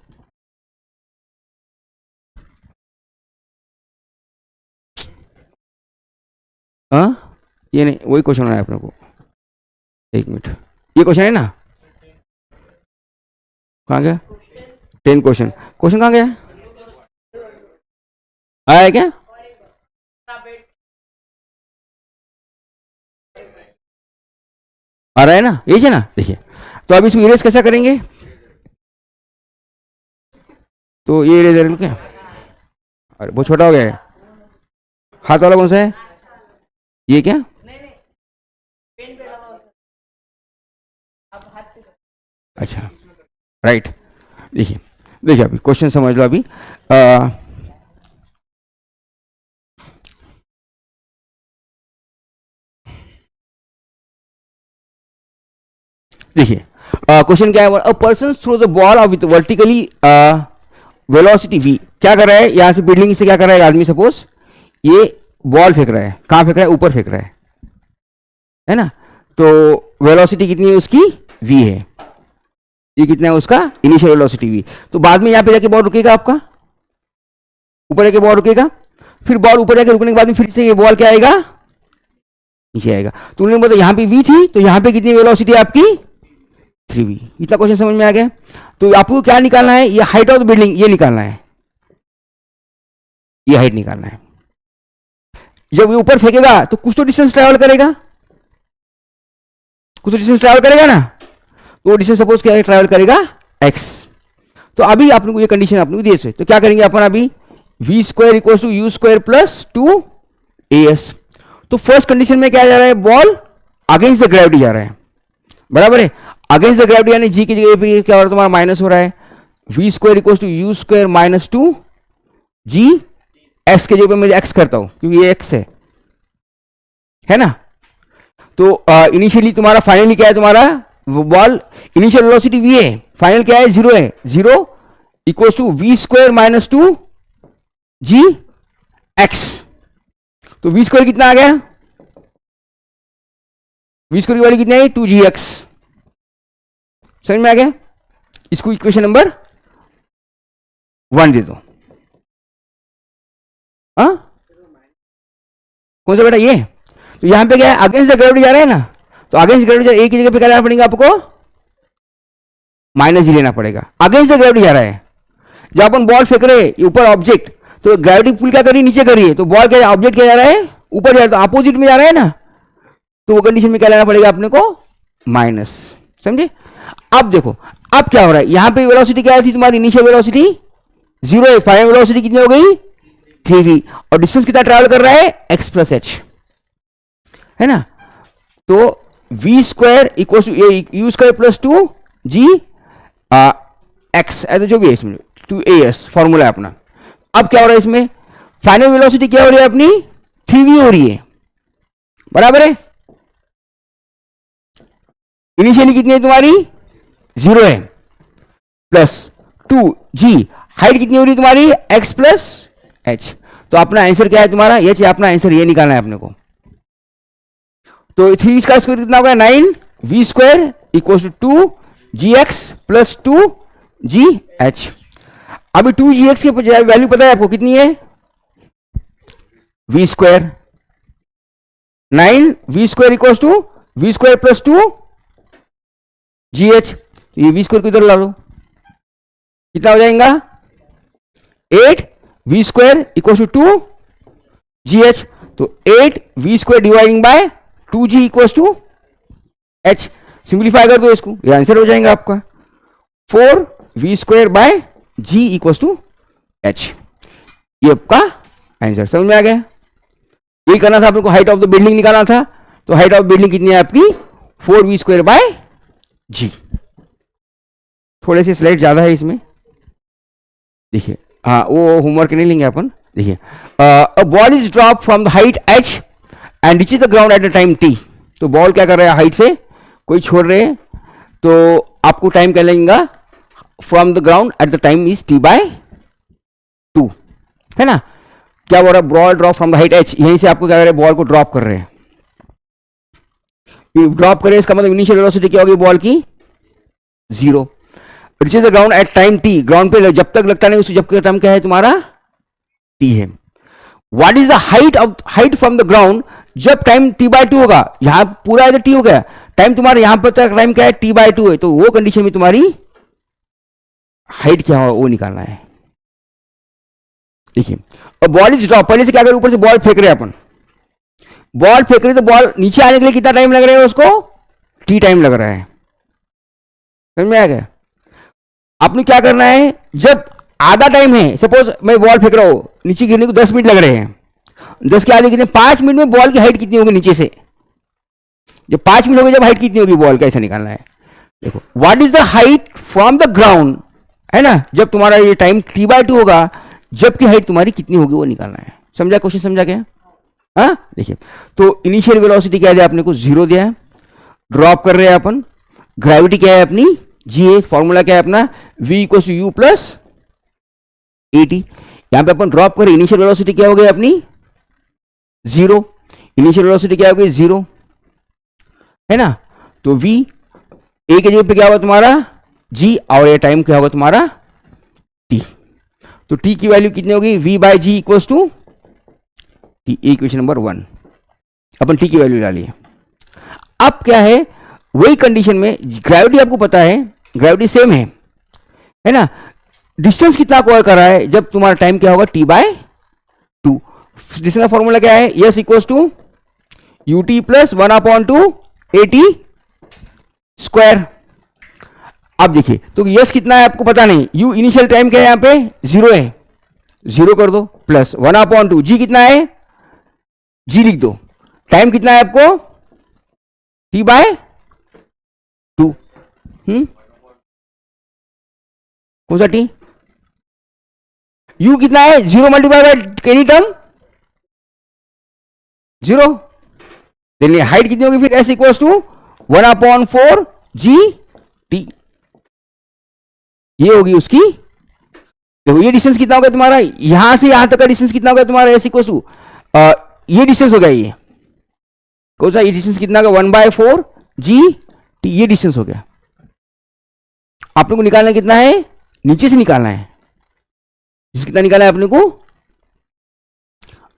हाँ ये नहीं, वही क्वेश्चन होना है अपने को। एक मिनट, ये क्वेश्चन है ना, कहाँ गया 10 क्वेश्चन, क्वेश्चन कहाँ गया, आया क्या, आ रहा है ना, यही है ना। देखिए तो अब इसको इरेज कैसा करेंगे, तो ये इरेजर क्या, अरे बहुत छोटा हो गया है, हाथ वाला कौन सा है, ये क्या, अच्छा राइट। देखिए देखिए अभी क्वेश्चन समझ लो अभी, देखिए क्वेश्चन क्या है, a person throw the ball with vertically velocity v। क्या कर रहा है, यहां से बिल्डिंग से क्या कर रहा है आदमी, सपोज ये बॉल फेंक रहा है, कहां फेंक रहा है, ऊपर फेंक रहा है ना। तो वेलोसिटी कितनी है उसकी v है, ये कितना है उसका इनिशियल वेलोसिटी v। तो बाद में यहां पे जाके बॉल रुकेगा, आपका ऊपर जाके बॉल रुकेगा, फिर बॉल ऊपर जाके रुकने के बाद में फिर से ये बॉल क्या आएगा, नीचे आएगा। तो उन्होंने बोला यहाँ पे v थी, तो यहाँ पे कितनी वेलोसिटी आपकी 3v। इतना क्वेश्चन समझ में आ गया। तो आपको क्या निकालना है, ये हाइट ऑफ द बिल्डिंग ये निकालना है, ये हाइट निकालना है। जब ये ऊपर फेंकेगा तो कुछ तो डिस्टेंस ट्रैवल करेगा, कुछ तो डिस्टेंस ट्रैवल करेगा ना, तो वो डिस्टेंस सपोज क्या ट्रैवल करेगा x। तो अभी आपने को ये कंडीशन आपने को दिए से, तो क्या करेंगे अपन अभी v square equal to u square plus 2as। तो फर्स्ट कंडीशन में क्या जा रहा है, बॉल अगेंस्ट द ग्रेविटी जा रहा है, बराबर है। अगेंस्ट द ग्रेविटी यानी जी की जगह पे क्या हो रहा है तुम्हारा माइनस हो रहा है, v square equal to u square minus 2g, x के जगह पे मैं x करता हूं क्योंकि ये x है ना। तो इनिशियली तुम्हारा फाइनली क्या है, तुम्हारा बॉल इनिशियल वेलोसिटी v है, फाइनल क्या है 0 है, 0 equal to v square minus 2g x। तो v स्क्वायर कितना आ गया, v स्क्वायर की वैल्यू कितना है 2gx। समझ में आ गया। इसको इक्वेशन नंबर 1 दे दो। हाँ कौन सा बेटा, ये तो यहां पे क्या है अगेंस्ट द ग्रेविटी जा रहा है ना, तो अगेंस्ट ग्रेविटी एक की जगह पे क्या लेना पड़ेगा आपको, माइनस जी लेना पड़ेगा। अगेंस्ट द ग्रेविटी जा रहा है, जब अपन बॉल फेंक रहे हैं ऊपर ऑब्जेक्ट, तो ग्रेविटी पुल क्या करिए नीचे करिए, तो बॉल क्या ऑब्जेक्ट क्या जा रहा है ऊपर जा रहा है, तो अपोजिट में जा रहा है ना, तो वो कंडीशन में क्या लेना पड़ेगा अपने को माइनस। समझे। अब देखो अब क्या हो रहा है, यहां पे वेलोसिटी क्या थी तुम्हारी, इनिशियल वेलोसिटी 0 है, फाइनल वेलोसिटी कितनी हो गई 3v, और डिस्टेंस कितना ट्रैवल कर रहा है x प्लस एच, है ना। तो v square equal to u square plus 2g x, ऐसा जो भी है इसमें 2as फॉर्मूला है अपना। अब क्या हो रहा है इसमें, फाइनल वेलोसिटी क्या हो रही है अपनी 3v हो रही है, बराबर है। इनिशियली कितनी है तुम्हारी 0 है, प्लस 2g, हाइट कितनी हो रही है तुम्हारी x प्लस h। तो अपना आंसर क्या है तुम्हारा, ये अपना आंसर ये निकालना है अपने को। तो 3 का स्क्वायर कितना होगा 9 v square equal to 2gx plus 2gh। अभी 2gx की वैल्यू पता है आपको कितनी है, v square 9 v square equal to v square plus 2gh। ये v स्क्वायर को इधर ला लो, कितना हो जाएगा 8 v square equal to 2gh। तो 8 v square dividing by 2g equal to h, simplify कर दो इसको, ये आंसर हो जाएगा आपका 4 v square by g equal to h। ये आपका आंसर समझ में आ गया। यही करना था आपको, हाइट ऑफ द बिल्डिंग निकालना था, तो हाइट ऑफ बिल्डिंग कितनी है आपकी 4v स्क्वायर बाय g। थोड़े से स्लाइड ज्यादा है इसमें, देखिए हाँ वो होमवर्क नहीं लेंगे अपन। देखिए a ball is drop from the height h and reaches the ground at the time t। तो बॉल क्या कर रहा है हाइट से कोई छोड़ रहे हैं, तो आपको टाइम क्या लगेगा from the ground at the time is t by 2, है ना। क्या बोल रहा है, ball drop from the height h, यहीं से आपको क्या कर रहे हैं बॉल को ड्रॉप कर रहे हैं, ड्रॉप कर रहे हैं, इसका मतलब इनिशियल वेलोसिटी क्या होगी बॉल की 0। Reaches the ground at time t, ground पे जब तक लगता नहीं उसको जब तक टाइम क्या है तुम्हारा t है। What is the height from the ground, जब टाइम t बाय 2 होगा, यहां पूरा है t हो गया, टाइम तुम्हारा यहां पर तक टाइम क्या है t बाय 2 है, तो वो कंडीशन में तुम्हारी हाइट क्या हो वो निकालना है। देखिए और बॉल इज ड्रॉप, पहले से क्या कर ऊपर से बॉल फेंक रहे हैं अपन, बॉल फेंक रहे तो बॉल नीचे आने के लिए कितना टाइम लग रहा है उसको t टाइम लग रहा है। समझ में आ गया। आपने क्या करना है, जब आधा टाइम है, सपोज मैं बॉल फेंक रहा हूं, नीचे गिरने को 10 मिनट लग रहे हैं, 10 के आधे कितने 5 मिनट में बॉल की हाइट कितनी होगी नीचे से, जब 5 मिनट हो गए जब हाइट कितनी होगी बॉल का, ऐसा निकालना है। देखो what is the height from the ground, है ना, जब तुम्हारा ये टाइम t बाय 2 होगा, जबकि हाइट तुम्हारी कितनी होगी वो निकालना है। समझा क्वेश्चन, समझा क्या। हाँ देखिए तो इनिशियल वेलोसिटी क्या दिया आपने को 0 दिया है, ड्रॉप कर रहे हैं अपन, ग्रेविटी क्या है अपनी g, फॉर्मूला क्या है अपना v equal to u plus at। यहां पे अपन ड्रॉप करें, इनिशियल वेलोसिटी क्या हो गई अपनी 0, इनिशियल वेलोसिटी क्या हो गई 0, है ना। तो v a के जगह पे क्या होगा तुम्हारा g, और ये टाइम क्या होगा तुम्हारा t। तो t की वैल्यू कितनी होगी v by g equal to t, equation number 1 अपन t की वैल्यू डालिए। अब क्या है वही कंडीशन में ग्रेविटी आपको पता है, ग्रेविटी सेम है ना, डिस्टेंस कितना कवर कर रहा है, जब तुम्हारा टाइम क्या होगा t/2। डिस्टेंस का फॉर्मूला क्या है, s equals to ut plus 1/2 at square. अब देखिए तो यस कितना है आपको पता नहीं, u इनिशियल टाइम क्या है, यहां पे 0 है, 0 कर दो, प्लस 1/2 g कितना है, g लिख दो, टाइम कितना है आपको t/2। कौन सा t, u कितना है, 0 multiply by any term 0, then height कितनी होगी फिर, s equals to 1/4 g t, ये होगी उसकी। देखो ये डिस्टेंस कितना होगा तुम्हारा, यहां से यहां तक का डिस्टेंस कितना होगा तुम्हारा, s इक्वल्स टू ये डिस्टेंस हो गया, ये कौन सा, ये डिस्टेंस कितना होगा 1/4 g t, ये डिस्टेंस हो गया। आप लोग को निकालना कितना है, नीचे से निकालना है, कितना निकाला है अपने को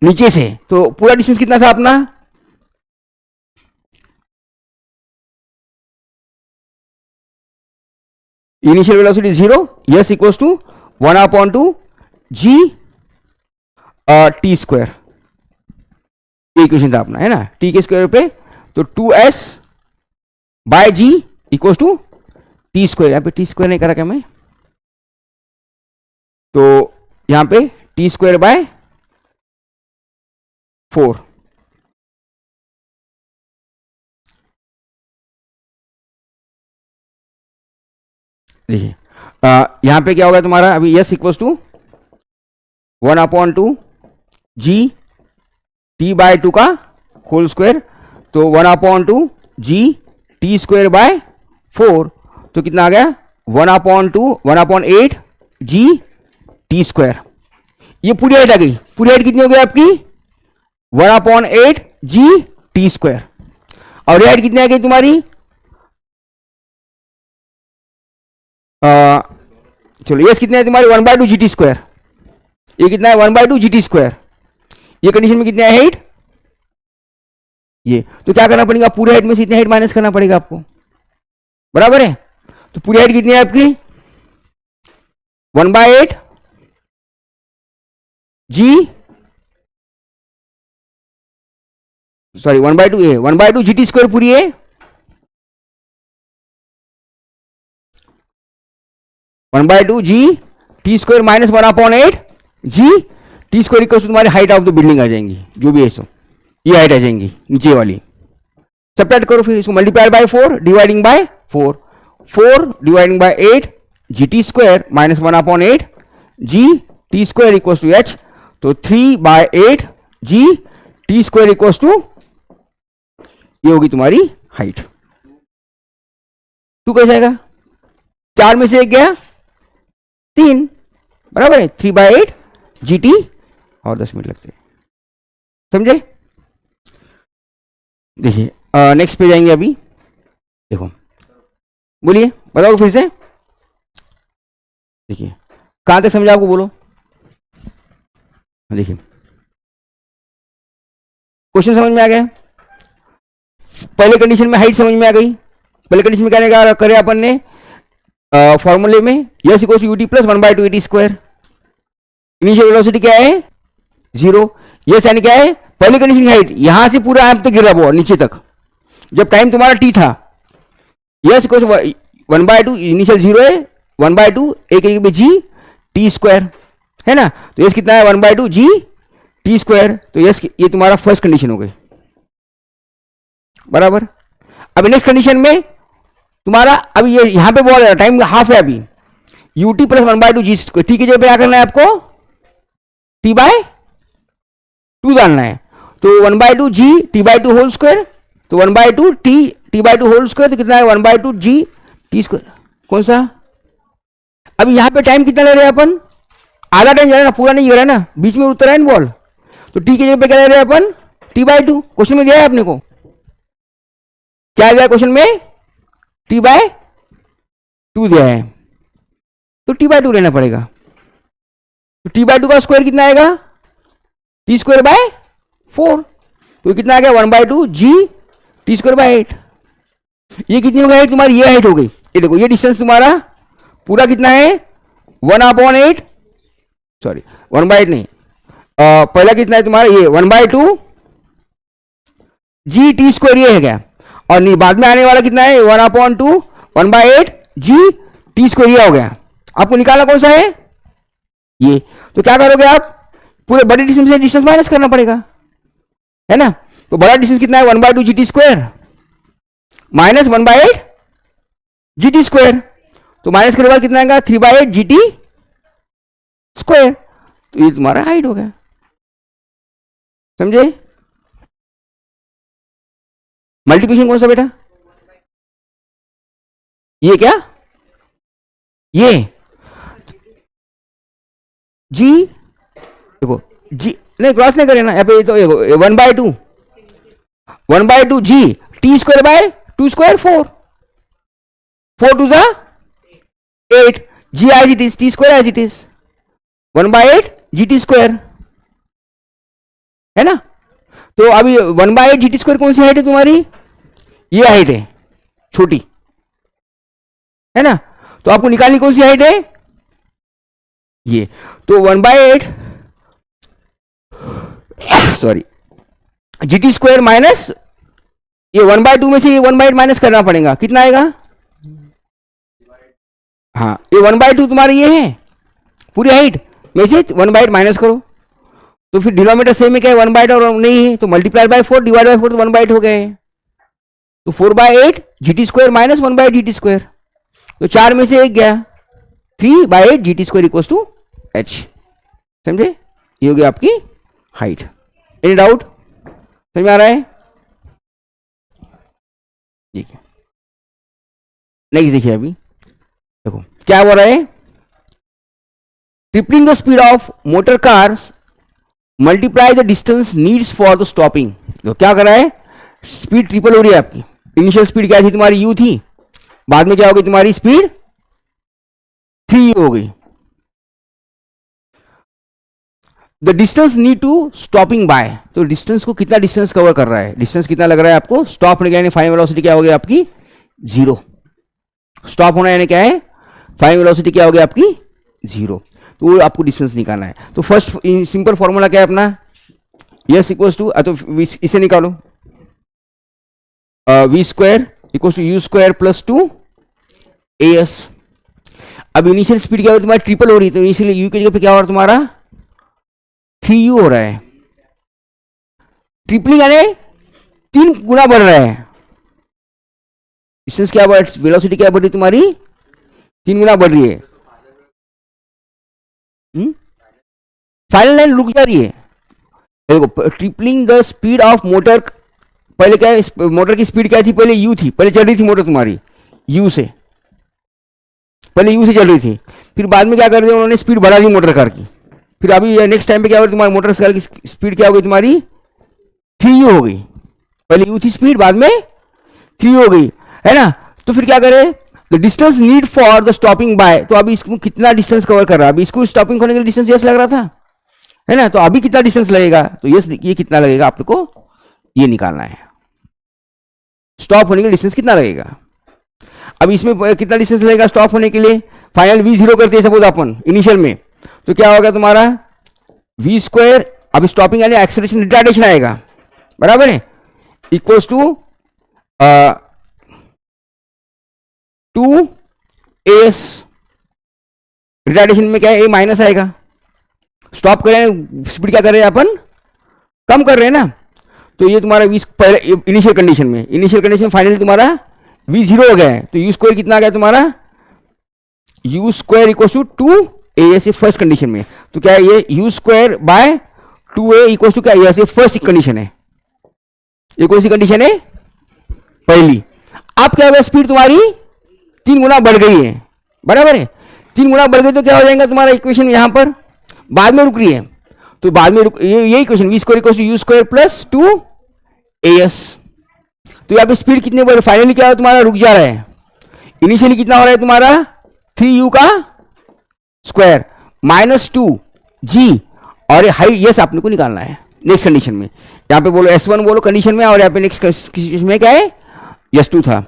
नीचे से, तो पूरा डिस्टेंस कितना था अपना, initial velocity 0, s equals to 1/2 g t square, ये इक्वेशन था अपना, है ना, t के स्क्वायर पे, तो 2s by g equals to t square, यहां पे t स्क्वायर नहीं करा क्या मैं, तो यहां पे t स्क्वायर बाय 4, देखिए यहां पे क्या होगा तुम्हारा, अभी s equals to 1/2 g t/2 का होल स्क्वायर, तो 1/2 g t स्क्वायर बाय 4, तो कितना आ गया 1/8 g t स्क्वायर। ये पूरी हाइट आ गई, पूरी हाइट कितनी हो गई आपकी 1/8 g t स्क्वायर, और ये हाइट कितनी आ गई तुम्हारी, चलो ये कितना है तुम्हारी 1/2 जी टी स्क्वायर, ये कितना है 1/2 जी टी स्क्वायर, ये कंडीशन में कितना है हाइट, ये, तो क्या करना पड़ेगा, पूरी हाइट में से इतनी हाइट माइनस करना पड़ेगा आपको, बराबर है, तो पूरी हाइट कितनी है आपकी 1/8 g, sorry 1/2 a 1/2 g t square पूरी है, 1/2 g t square minus 1/8 g t square equal to तुम्हारी हाइट ऑफ द बिल्डिंग आ जाएंगी, जो भी है सो ये हाइट आ जाएंगी नीचे वाली, सब्ट्रैक्ट करो फिर इसको, multiply by 4 dividing by 4, 4 dividing by 8 g t square minus 1/8 g t square equal to h, तो 3/8 g t square equal to, ये होगी तुम्हारी हाइट। 2 कैसे आएगा, 4 में से 1 गया 3, बराबर है 3/8 जी टी, और 10 मिनट लगते हैं, समझे। देखिए नेक्स्ट पे जाएंगे, अभी देखो बोलिए, बताओ फिर से, देखिए कहां तक समझा आपको, बोलो, देखिए क्वेश्चन समझ में आ गया, पहले कंडीशन में हाइट समझ में आ गई, पहले कंडीशन में क्या करे अपन ने, फॉर्मूले में s equals to ut plus 1/2 at square, initial velocity क्या है 0, यस यानी क्या है पहले कंडीशन की हाइट, यहां से पूरा यहाँ तक गिर रहा नीचे तक, जब टाइम तुम्हारा t था, यस इक्वल्स 1/2 इनिशियल 0 है, 1/2 एक जी टी स्क्वायर, है ना, तो यस कितना है 1/2 जी टी स्क्वायर, तो यस ये तुम्हारा फर्स्ट कंडीशन हो गई, बराबर। अभी नेक्स्ट कंडीशन में तुम्हारा, अभी ये यहां पे बोल रहा है टाइम हाफ है, अभी ut प्लस 1/2 जी स्क्वायर, टी की जगह पे क्या करना है आपको t/2 डालना है, तो 1/2 जी t/2 होल स्क्वायर, तो 1/2 t/2 होल स्क्वायर, तो कितना है 1/2 जी टी स्क्वायर, कौन सा, अभी यहां पे टाइम कितना ले रहे हैं अपन, आधा टाइम जा रहा है ना, पूरा नहीं गिर रहा है ना, बीच में उतर रहा है बॉल, तो टी की जगह पे क्या ले रहे हैं अपन t/2, क्वेश्चन में गया है अपने को, क्या गया क्वेश्चन में t/2 दिया है, तो t/2 लेना पड़ेगा, तो t/2 का स्क्वायर कितना आएगा टी स्क्वायर बाय 4, तो कितना आ गया 1/2 जी टी स्क्वायर बाय 8, ये कितनी हो गई हाइट तुम्हारी, ये हाइट हो गई। ये देखो ये डिस्टेंस तुम्हारा पूरा कितना है 1/8, सॉरी 1/8 नहीं, पहला कितना है तुम्हारा ये 1/2 जी टी स्क्वायर ये है क्या, और बाद में आने वाला कितना है 1/2 1/8 जी टी स्क्वायर ये हो गया। आपको निकालना कौन सा है ये, तो क्या करोगे आप पूरे बड़े डिस्टेंस से डिस्टेंस माइनस करना पड़ेगा, है ना। तो बड़ा डिस्टेंस कितना है 1/2 g t square minus 1/8 g t square, तो माइनस करने के बाद कितना आएगा 3/8 जी टी स्क्वायर, तो ये तुम्हारा हाइट हो गया, समझे। मल्टीप्लिकेशन कौन सा बेटा, ये क्या, ये जी देखो जी नहीं क्रॉस नहीं करे ना यहाँ पे, ये तो 1/2 g t square by 2 square 4 twos are 8 g as it is t square as it is 1/8 g t square, है ना। तो अभी 1/8 जी टी स्क्वायर कौन सी हाइट है तुम्हारी, ये हाइट है छोटी, है ना। तो आपको निकालनी कौन सी हाइट है ये, तो 1/8 सॉरी जी टी स्क्वायर माइनस ये 1/2 में से ये 1/8 माइनस करना पड़ेगा, कितना आएगा, हाँ ये 1/2 तुम्हारी ये है पूरी हाइट में से 1/8 माइनस करो, तो फिर डिनोमिनेटर सेम है क्या 1/8 और नहीं है, तो मल्टीप्लाई बाय 4 डिवाइड बाय 4 तो 1/8 हो गए, तो 4/8 g t square minus 1/8 g t square, तो 4 में से 1 गया 3/8 g t square equal to h, समझे। ये हो गया आपकी हाइट। एनी डाउट, समझ में आ रहा है, ठीक है। नेक्स्ट देखिए, अभी देखो क्या हो रहा है, tripling the speed of motor cars multiply the distance needs for the stopping. तो क्या कर रहा है, स्पीड ट्रिपल हो रही है आपकी, इनिशियल स्पीड क्या थी तुम्हारी u थी, बाद में क्या हो गई तुम्हारी स्पीड 3u हो गई। The distance need to stopping by, तो डिस्टेंस को कितना डिस्टेंस कवर कर रहा है, डिस्टेंस कितना लग रहा है आपको स्टॉप होने का, यानी फाइनल वेलोसिटी क्या हो गई आपकी 0, स्टॉप होना यानी क्या है फाइनल वेलोसिटी क्या हो गई आपकी 0, तो वो आपको डिस्टेंस निकालना है। तो फर्स्ट सिंपल फॉर्मूला क्या है अपना, यस इक्वल्स टू, तो इसे निकालो v square equals to u square plus 2 AS। अब इनिशियल स्पीड क्या हो तुम्हारी ट्रिपल हो रही है, तो इनिशियल यू की जगह पे क्या हो रहा है तुम्हारा 3u हो रहा है, ट्रिपलिंग यानी 3 गुना बढ़ रहा है, डिस्टेंस क्या बढ़, वेलोसिटी क्या बढ़ रही है तुम्हारी 3 गुना बढ़ रही है, फाइनल लाइन रुक जा रही है। देखो tripling the speed of motor, पहले क्या है मोटर की स्पीड क्या थी, पहले u थी, पहले चल रही थी मोटर तुम्हारी u से, पहले u से चल रही थी, फिर बाद में क्या कर दिया उन्होंने स्पीड बढ़ा दी मोटर कार की, फिर अभी नेक्स्ट टाइम पे क्या हो गई तुम्हारी मोटर कार की स्पीड क्या हो गई तुम्हारी 3u हो गई, पहले u थी स्पीड बाद में 3u हो गई, है ना। तो फिर क्या करे, the distance need for the stopping by, तो अभी इसको कितना डिस्टेंस कवर कर रहा है, अभी इसको स्टॉपिंग होने के लिए डिस्टेंस यस लग रहा था, है ना, तो अभी कितना डिस्टेंस लगेगा, तो ये कितना लगेगा आपको ये निकालना है, स्टॉप होने के लिए डिस्टेंस कितना लगेगा। अब इसमें कितना डिस्टेंस लगेगा स्टॉप होने के लिए, फाइनल v0 करते हैं सपोज अपन इनिशियल में, तो क्या होगा तुम्हारा v स्क्वायर, अब स्टॉपिंग यानी एक्सेलरेशन रिटार्डेशन आएगा, बराबर है, इक्वल्स टू 2as, रिटार्डेशन में क्या है a माइनस आएगा, स्टॉप करें स्पीड क्या कर रहे हैं अपन कम कर रहे हैं ना, तो ये तुम्हारा v पहले इनिशियल कंडीशन में फाइनली तुम्हारा v0 हो गया है, तो u स्क्वायर कितना आ गया तुम्हारा u square equal to 2as first condition में, तो क्या है ये u square by 2a equal to क्या है, ये फर्स्ट कंडीशन है, ये कौन सी कंडीशन है पहली। अब क्या होगा स्पीड तुम्हारी 3 गुना बढ़ गई है, बराबर है, 3 गुना बढ़ गई तो क्या हो जाएगा तुम्हारा इक्वेशन यहां पर बाद में रुक रही है, तो बाद में ये equation v square equal to u square plus 2as, तो यहाँ पे स्पीड कितने बढ़, फाइनली क्या है तुम्हारा रुक जा रहा है, इनिशियली कितना हो रहा है तुम्हारा 3u का स्क्वायर माइनस 2g, और हाई यस आपने को निकालना है नेक्स्ट कंडीशन में, यहाँ पे बोलो S1 बोलो कंडीशन में, और यहाँ पे नेक्स्ट कंडीशन में क्या है S2 था,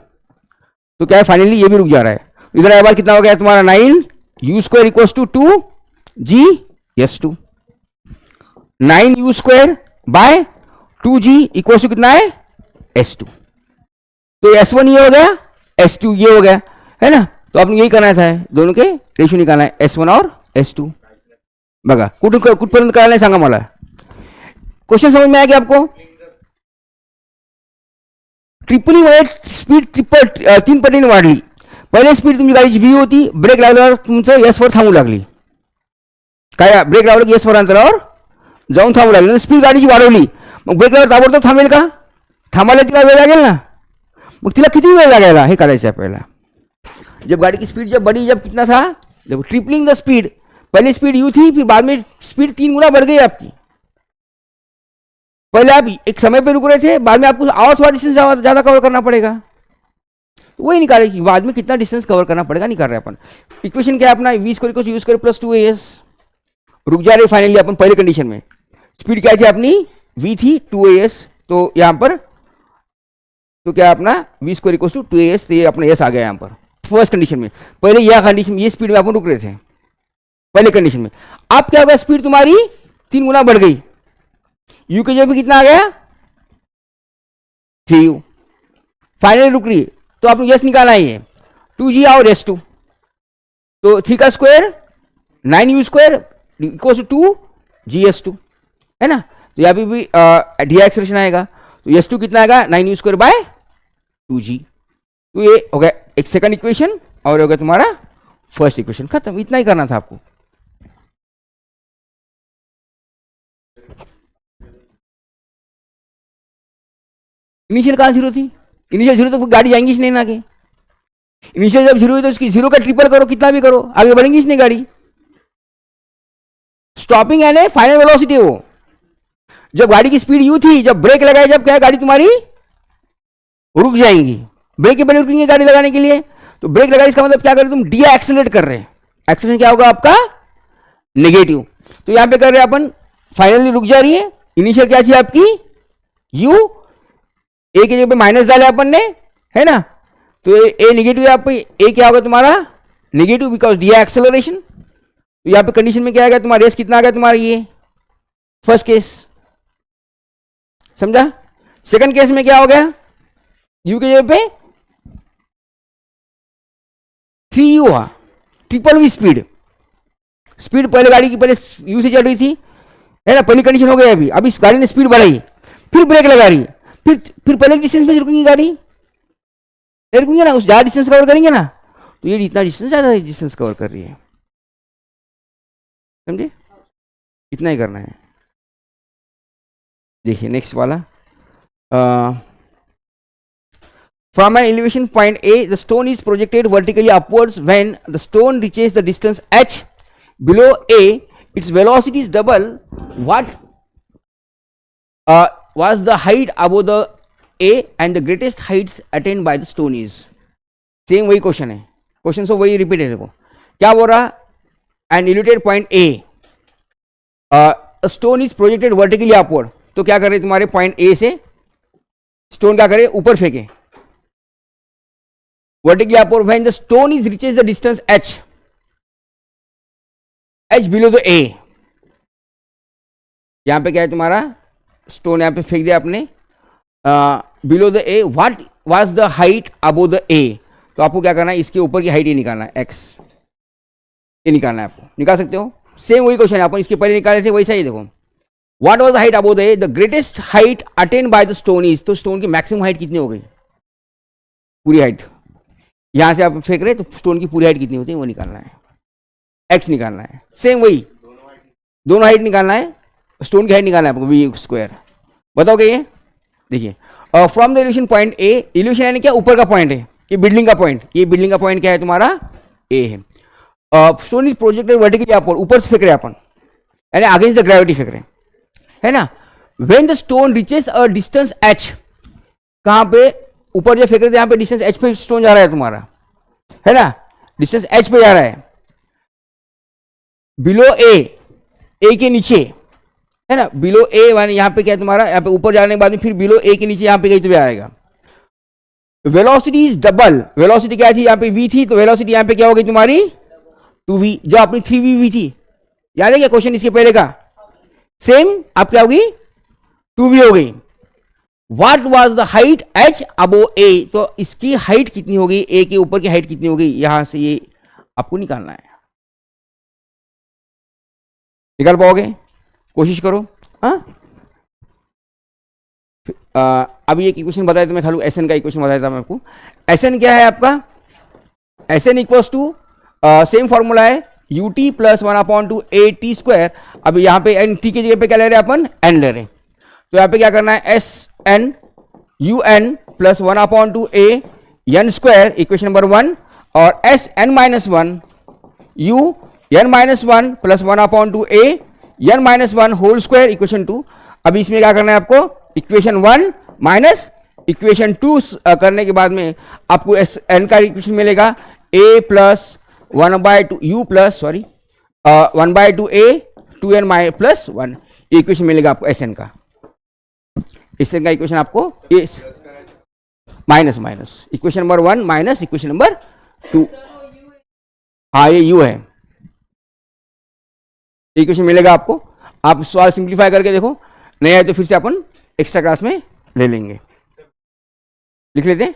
तो क्या है फाइनली ये भी रुक जा रहा है। इधर आए बार कितना हो गया तुम्हारा 9 u square equals to 2 g s 2, 9 u square by 2 g equals to कितना है S2। तो S1 ये हो गया, S2 ये हो गया, है ना। तो आपने यही करना था, दोनों के रेशियो निकालना है S1 और S2। बघा कुठपर्यंत कळालं सांगा मला। क्वेश्चन समझ में आया क्या आपको? ट्रिपली मध्ये स्पीड ट्रिपल 3 पटीने वाढली। पहिले स्पीड तुमची गाडीची V होती, ब्रेक लावल्यावर तुमचं S वर थांबू लागली। काय ब्रेक लावलं की S वर अंतरावर जाऊन थांबू लागली, स्पीड गाडीची वाढवली, मग ब्रेक लावल्यावर ताबडतोब थांबेल का? थांबायला तिला वेळ लागेल ना, मग तिला किती वेळ लागेला हे काढायचं आहे पहिला। जब गाड़ी की स्पीड जब बढ़ी, जब कितना था, देखो ट्रिपलिंग द स्पीड, पहले स्पीड यू थी, फिर बाद में स्पीड 3 गुना बढ़ गई आपकी। पहले आप एक समय पे रुक रहे थे, बाद में आपको और थोड़ा डिस्टेंस ज्यादा कवर करना पड़ेगा, तो वही निकाले कि बाद में कितना डिस्टेंस कवर करना पड़ेगा, निकाल रहे अपन। इक्वेशन क्या है अपना, v square equal to u square plus 2as। रुक जा रहे फाइनली अपन पहले कंडीशन में, स्पीड क्या थी अपनी v थी 2as, तो यहाँ पर तो क्या अपना v square equal to 2as, तो ये अपना s आ गया यहाँ पर फर्स्ट कंडीशन में। पहले यह कंडीशन ये स्पीड में अपन रुक रहे थे पहले कंडीशन में। अब क्या होगा, स्पीड तुम्हारी 3 गुना बढ़ गई, u के जगह पे कितना आ गया 3u, फाइनली रुक रही, तो आपने यस निकाला है, 2g और s2, तो 3 का square 9u square equal to 2gs2, है ना। तो यहाँ पे भी डी एक्सप्रेशन आएगा, तो s2 कितना आएगा 9u स्क्वायर बाय 2g। तो ये हो गया एक सेकंड इक्वेशन और हो गया तुम्हारा फर्स्ट इक्वेशन, खत्म। इतना ही करना था आपको। इनिशियल कहां जीरो थी, इनिशियल जीरो तो गाड़ी जाएंगी नहीं आगे। इनिशियल जब जीरो हुई तो उसकी जीरो का ट्रिपल करो, कितना भी करो, आगे बढ़ेंगी नहीं गाड़ी। स्टॉपिंग यानी फाइनल वेलोसिटी वो, जब गाड़ी की स्पीड यू थी, जब ब्रेक लगाए जब क्या है गाड़ी तुम्हारी रुक जाएंगी, ब्रेक के पहले रुकेंगे गाड़ी लगाने के लिए, तो ब्रेक लगा इसका मतलब क्या कर रहे तुम डी एक्सेलरेट कर रहे हैं, एक्सेलरेशन क्या होगा आपका नेगेटिव। तो यहां पे कर रहे हैं अपन फाइनली रुक जा रही है, इनिशियल क्या थी आपकी यू, ए के जगह पे माइनस डाले अपन ने, है ना, तो ए नेगेटिव है, आप ए क्या होगा तुम्हारा नेगेटिव बिकॉज डी एक्सेलरेशन। तो यहां पे कंडीशन में क्या आएगा तुम्हारा रेस कितना आ गया तुम्हारा ये फर्स्ट केस, समझा। सेकंड केस में क्या हो गया, यू के जगह पे 3u हुआ, ट्रिपल वी स्पीड, स्पीड पहले गाड़ी की पहले यू से चल रही थी, है ना, पहली कंडीशन हो गई अभी, अब इस गाड़ी ने स्पीड बढ़ाई, फिर ब्रेक लगा रही, फिर पहले डिस्टेंस पे रुकेंगी गाड़ी, रुकेंगे ना, उस ज्यादा डिस्टेंस कवर करेंगे ना, तो ये इतना डिस्टेंस ज्यादा डिस्टेंस कवर कर रही है, समझे। इतना ही करना है। देखिए नेक्स्ट वाला, from an elevation point A, the stone is projected vertically upwards. When the stone reaches the distance h below A, its velocity is double what was the height above the A, and the greatest heights attained by the stone is. Same वही question है, question so वही repeat है। देखो क्या बोल रहा, an elevated point A, stone is projected vertically upward, तो क्या करे तुम्हारे पॉइंट ए से स्टोन क्या करे ऊपर फेंके vertically upward, when the stone is reaches the distance h below the A, यहां पे क्या है तुम्हारा स्टोन यहां पे फेंक दिया आपने below the A, what was the height above the ए, तो आपको क्या करना है इसके ऊपर की हाइट ये निकालना है x, ये निकालना है, आपको निकाल सकते हो। सेम वही क्वेश्चन है, अपन इसके पहले निकाले थे वैसा ही। देखो what was the height above the A, the greatest height attain by the stone is, तो स्टोन की मैक्सिमम हाइट कितनी हो गई, पूरी हाइट, यहां से आप फेंक रहे तो स्टोन की पूरी हाइट कितनी होती है वो निकालना है, x निकालना है। सेम वही दोनों हाइट निकालना है, स्टोन की हाइट निकालना है आपको वी स्क्वायर। बताओगे ये, देखिए from the evolution point A, evolution यानी क्या ऊपर का पॉइंट है, ये बिल्डिंग का पॉइंट, ये बिल्डिंग का पॉइंट क्या है तुम्हारा ए है। Stone is projected vertically upward, ऊपर से फेंक रहे अपन, यानी अगेंस्ट द ग्रेविटी फेंक रहे, है ना। When the stone reaches a distance h, कहां पे ऊपर जो फेंक रहे थे यहाँ पे डिस्टेंस h पे स्टोन जा रहा है तुम्हारा, है ना, डिस्टेंस h पे जा रहा है, बिलो ए के नीचे, है ना, बिलो ए यानी यहाँ पे क्या है तुम्हारा, यहाँ पे ऊपर जाने के बाद में फिर बिलो ए के नीचे यहाँ पे कहीं तो भी आएगा, वेलोसिटी इज डबल, वेलोसिटी क्या थी यहाँ पे v थी, तो वेलोसिटी यहाँ पे क्या होगी तुम्हारी 2v, जो अपनी 3v थी, याद है क्या क्वेश्चन इसके पहले का, सेम आप क्या होगी 2v हो गई। What was the height h above a, तो इसकी हाइट कितनी होगी, a के ऊपर की हाइट कितनी होगी, यहां से ये आपको निकालना है। निकाल पाओगे, कोशिश करो। हाँ अभी एक इक्वेशन बताया था मैं, खाली एस एन का इक्वेशन बताया था मैं आपको। एस एन क्या है आपका, S N equals to same formula है u t plus 1/2 a t square. अब यहाँ पे एन टी की जगह पे क्या ले रहे हैं अपन, एन ले रहे हैं, तो यहाँ पे क्या करना है, s n u n plus 1/2 a n square equation number 1, और s n minus 1 u n minus 1 plus 1/2 a n minus 1 whole square equation 2। अब इसमें क्या करना है आपको, इक्वेशन 1 माइनस इक्वेशन 2 करने के बाद में आपको एस एन का इक्वेशन मिलेगा a plus 1/2 u plus 1/2 a 2n minus plus 1, equation मिलेगा आपको एस एन का। एस एन का इक्वेशन आपको minus equation number 1 minus equation number 2, हाँ ये u है, इक्वेशन मिलेगा आपको। आप सवाल सिंप्लीफाई करके देखो, नहीं आए तो फिर से अपन एक्स्ट्रा क्लास में ले लेंगे। लिख लेते हैं,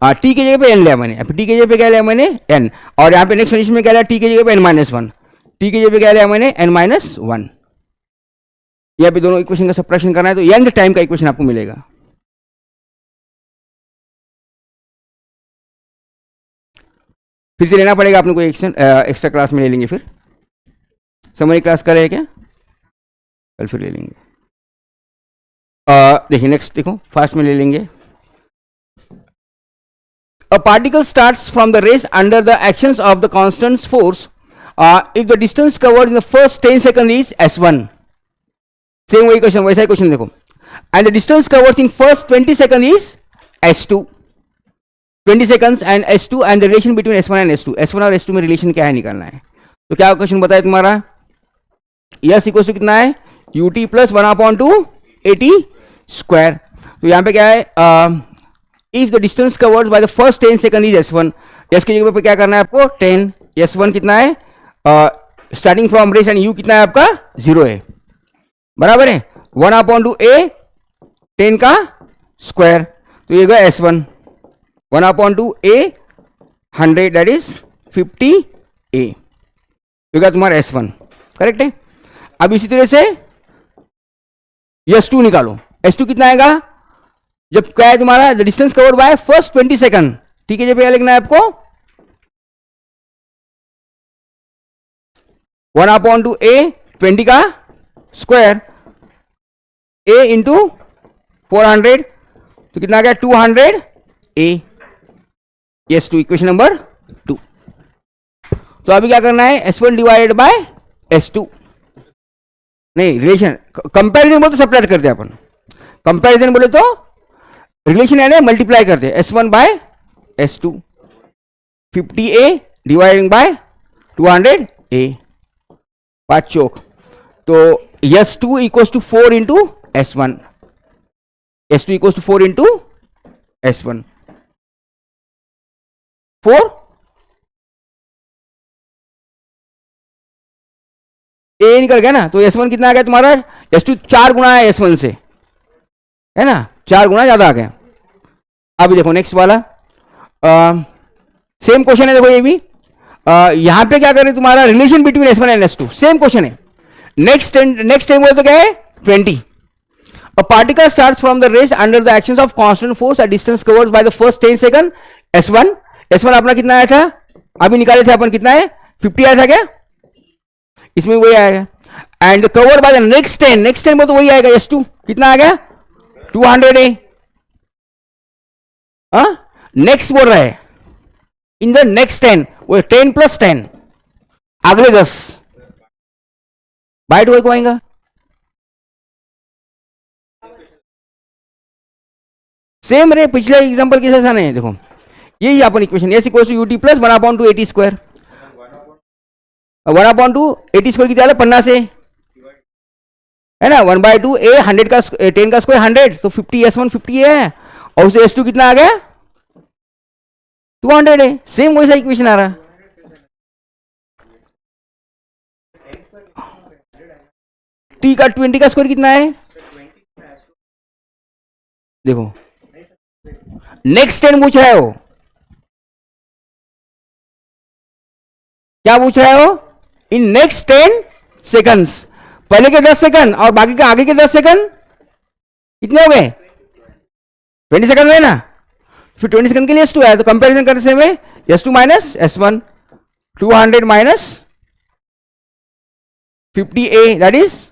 टी की जगह पे एन लिया मैंने, टी की जगह पे क्या लिया मैंने एन, और यहाँ पे नेक्स्ट कंडीशन में क्या लिया, टी की जगह पे एन माइनस 1, टी की जगह पे क्या लिया मैंने एन माइनस 1। यहाँ पे दोनों इक्वेशन का सब्ट्रैक्शन करना है, तो यंग टाइम का इक्वेशन आपको मिलेगा। फिर से लेना पड़ेगा आपने, कोई एक्स्ट्रा क्लास में ले लेंगे, फिर समरी क्लास करें क्या, कल फिर ले लेंगे। देखिए नेक्स्ट देखो, फास्ट में ले लेंगे। A particle starts from the race under the actions of the constant force if the distance covered in the first 10 seconds is s1, same वही क्वेश्चन, वैसा ही क्वेश्चन देखो, and the distance covered in first 20 seconds is s2, 20 seconds and s2 and the relation between s1 and s2, s1 और s2 में relation क्या है निकालना है। तो क्या क्वेश्चन बताया तुम्हारा, यस इक्वल टू कितना है u t plus 1/2 a t square. तो यहाँ पे क्या है, if the distance covered by the first 10 second is s1, s की जगह पे क्या करना है आपको 10, s1 कितना है starting from rest and u कितना है आपका 0 है, बराबर है 1/2 a 10 का स्क्वायर, तो ये गया s1 1/2 a 100 that is 50 a, ये गया तुम्हारा s1, करेक्ट है। अब इसी तरह से s2 निकालो, s2 कितना आएगा, जब क्या है तुम्हारा the distance covered by first 20 second, ठीक है, जब क्या लिखना है आपको 1/2 a 20 का स्क्वायर a इंटू 400, तो कितना आ गया 200 a, s2 इक्वेशन नंबर 2। तो अभी क्या करना है s1 डिवाइडेड बाय s2, नहीं रिलेशन कंपैरिजन बोले तो सब्ट्रैक्ट करते हैं अपन, कंपैरिजन बोले तो रिलेशन है ना मल्टीप्लाई करते हैं, s1 bye s2 50a dividing by 200a 5 चौक, तो s2 equals to 4 into s1, s2 equals to 4 into s1, 4 a निकल गया ना, तो s1 कितना आ गया तुम्हारा, s2 4 गुना है s1 से, है ना 4 गुना ज्यादा आ गया। अभी देखो नेक्स्ट वाला सेम क्वेश्चन है, देखो ये भी यहां पे क्या कर रहे हैं तुम्हारा relation between s1 and s2, same question है। नेक्स्ट टाइम बोले तो क्या है 20, a particle starts from the rest under the actions of constant force at distance covered by the first 10 second s1 अपना कितना आया था, अभी निकाले थे अपन, कितना है 50 आया था क्या, इसमें वही आएगा, and covered by the next 10 बोले तो वही आएगा s2 कितना आ गया 200 है, नेक्स्ट बोल रहा है इन द नेक्स्ट 10, वो 10 प्लस 10 अगले 10 बाइट हो आएगा, सेम रे पिछले एग्जांपल के जैसा नहीं है। देखो यही अपन equation S equals to u t plus 1/2 a t square, 1/2 a t square की क्या है 50 से है ना, 1/2 ए 100 का 10 का स्क्वायर 100, तो 50 S1 50 है, और उसे S2 कितना आ गया 200 है। सेम वैसा इक्वेशन आ रहा है। टी का 20 का स्क्वायर कितना है, देखो नेक्स्ट 10 पूछ रहा है वो, क्या पूछ रहा है वो, इन नेक्स्ट 10 सेकंड्स, पहले के 10 सेकंड और बाकी के आगे के 10 सेकंड कितने हो गए, 20 सेकंड है ना, फिर 20 सेकंड के लिए S2 है, तो कंपैरिजन करने से में S2 minus S1, 200 minus 50A that is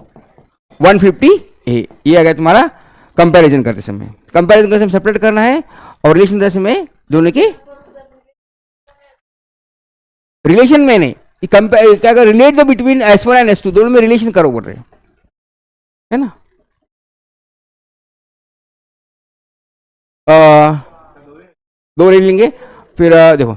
150A, ये आ गया तुम्हारा कंपैरिजन करते समय। कंपैरिजन करते समय सेपरेट करना है, और रिलेशन करते समय दोनों के रिलेशन में नहीं, क्या कर relate the between S1 and S2, दोनों में रिलेशन करो बोल रहे है ना। दो ले लेंगे। फिर देखो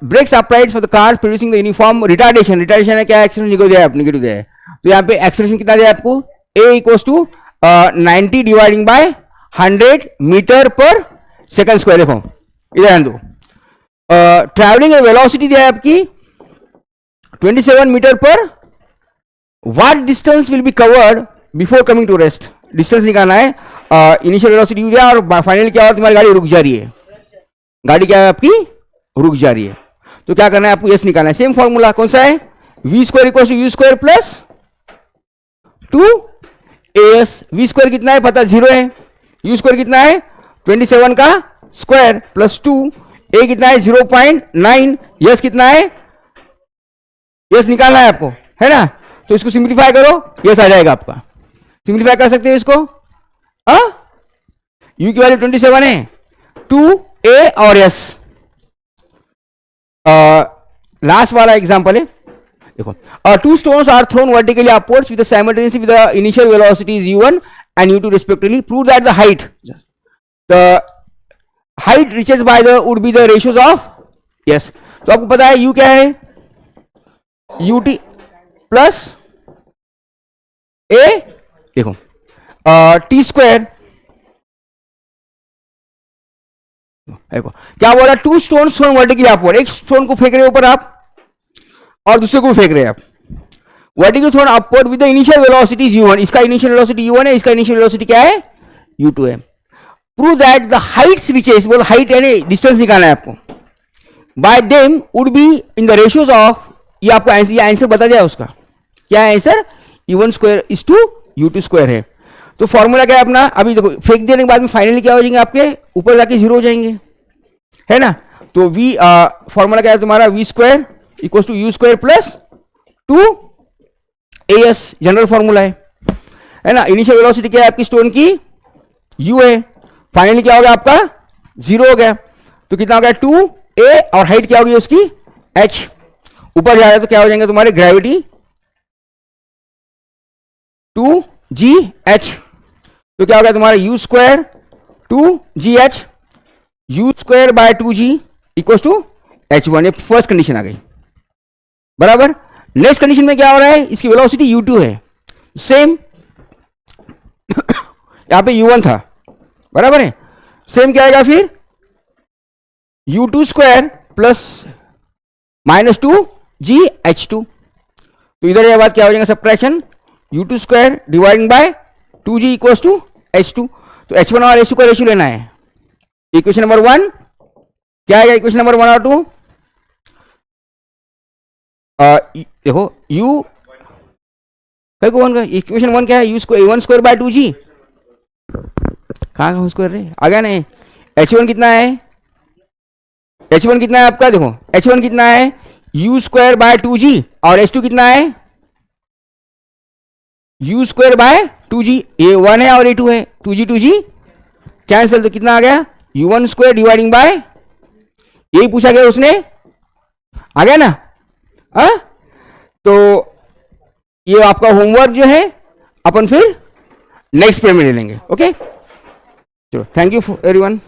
brakes applied for the cars producing the uniform retardation, retardation है क्या, एक्सेलरेशन निगेटिव दिया है, तो यहाँ पे एक्सेलरेशन कितना दिया आपको, A equals to 90 dividing by 100 metre पर सेकंड स्क्वायर। देखो इधर ध्यान दो, ट्रैवलिंग वेलोसिटी दिया है आपकी 27 मीटर पर, what distance will be covered before coming to rest, distance निकालना है, इनिशियल वेलोसिटी यूज है, और फाइनली क्या हो, तुम्हारी गाड़ी रुक जा रही है, गाड़ी क्या है आपकी रुक जा रही है, तो क्या करना है आपको, यस निकालना है। सेम फॉर्मूला कौन सा है, v square equal to u square plus 2AS, v square कितना है पता 0 है, यू स्क्वायर कितना है 27 का स्क्वायर प्लस 2, ए कितना है 0.9, यस कितना है, यस निकालना है आपको, है ना, तो इसको सिंप्लीफाई करो, यस आ जाएगा आपका, सिंप्लीफाई कर सकते हो इसको, यू की वैल्यू 27 है, 2A और S। लास्ट वाला एग्जांपल है, देखो two stones are thrown vertically upwards with the simultaneously with the initial velocities u1 and u2 respectively. Prove that the height reached by the would be the ratios of, yes, तो आपको पता है u क्या है, ut plus a, देखो t square, क्या बोला, two stone thrown vertically upward, एक स्टोन को फेंक रहे ऊपर आप और दूसरे को फेंक रहे हैं आप, vertically throne upward with the initial velocity u1, इसका इनिशियल वेलोसिटी u1 है, इसका इनिशियल वेलोसिटी क्या है u2 है। Prove that the heights reaches, बोल हाइट यानी डिस्टेंस निकालना है आपको, by them would be in the ratios of, ये आपको आंसर बता दिया उसका, क्या है answer, u1 square is to u2 square है। तो फॉर्मूला क्या है अपना, अभी देखो फेंक देने के बाद में फाइनली क्या हो जाएंगे आपके ऊपर जाके 0 हो जाएंगे, है ना, तो v फॉर्मूला क्या है तुम्हारा, v square equal to u square plus 2AS, general formula है ना। इनिशियल वेलोसिटी क्या है आपकी स्टोन की, u है, फाइनली क्या हो गया आपका 0 हो गया, तो कितना हो गया 2A, और हाइट क्या होगी उसकी h, ऊपर जा रहा है तो क्या हो जाएंगे तुम्हारे ग्रेविटी 2GH, तो क्या हो गया तुम्हारा u square 2GH, u square by 2G equal to H1, ये फर्स्ट कंडीशन आ गई बराबर। नेक्स्ट कंडीशन में क्या हो रहा है, इसकी वेलोसिटी u2 है, सेम यहां पे u1 था बराबर है, सेम क्या आएगा फिर u2 square plus minus 2GH2, तो इधर ये बात क्या हो जाएगा subtraction, u2 square dividing by 2G equal to H2, तो H1 और H2 का रेशियो लेना है। इक्वेशन नंबर 1 क्या आएगा, इक्वेशन नंबर 1 और 2, देखो u इक्वेशन 1 क्या है, u square 1 square by 2G, कहाँ स्क्वायर रे आ गया नहीं, H1 कितना है, H1 कितना है आपका, देखो H1 कितना है u स्क्वायर बाय 2G, और H2 कितना है u स्क्वायर बाय 2G, ये 1 है और ये 2 है, 2G कैंसिल, तो कितना आ गया u1 स्क्वायर डिवाइडिंग बाय, यही पूछा गया उसने, आ गया ना, तो ये आपका होमवर्क जो है अपन फिर नेक्स्ट पेज में ले लेंगे, ओके चलो, थैंक यू एवरीवन।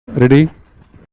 Ready?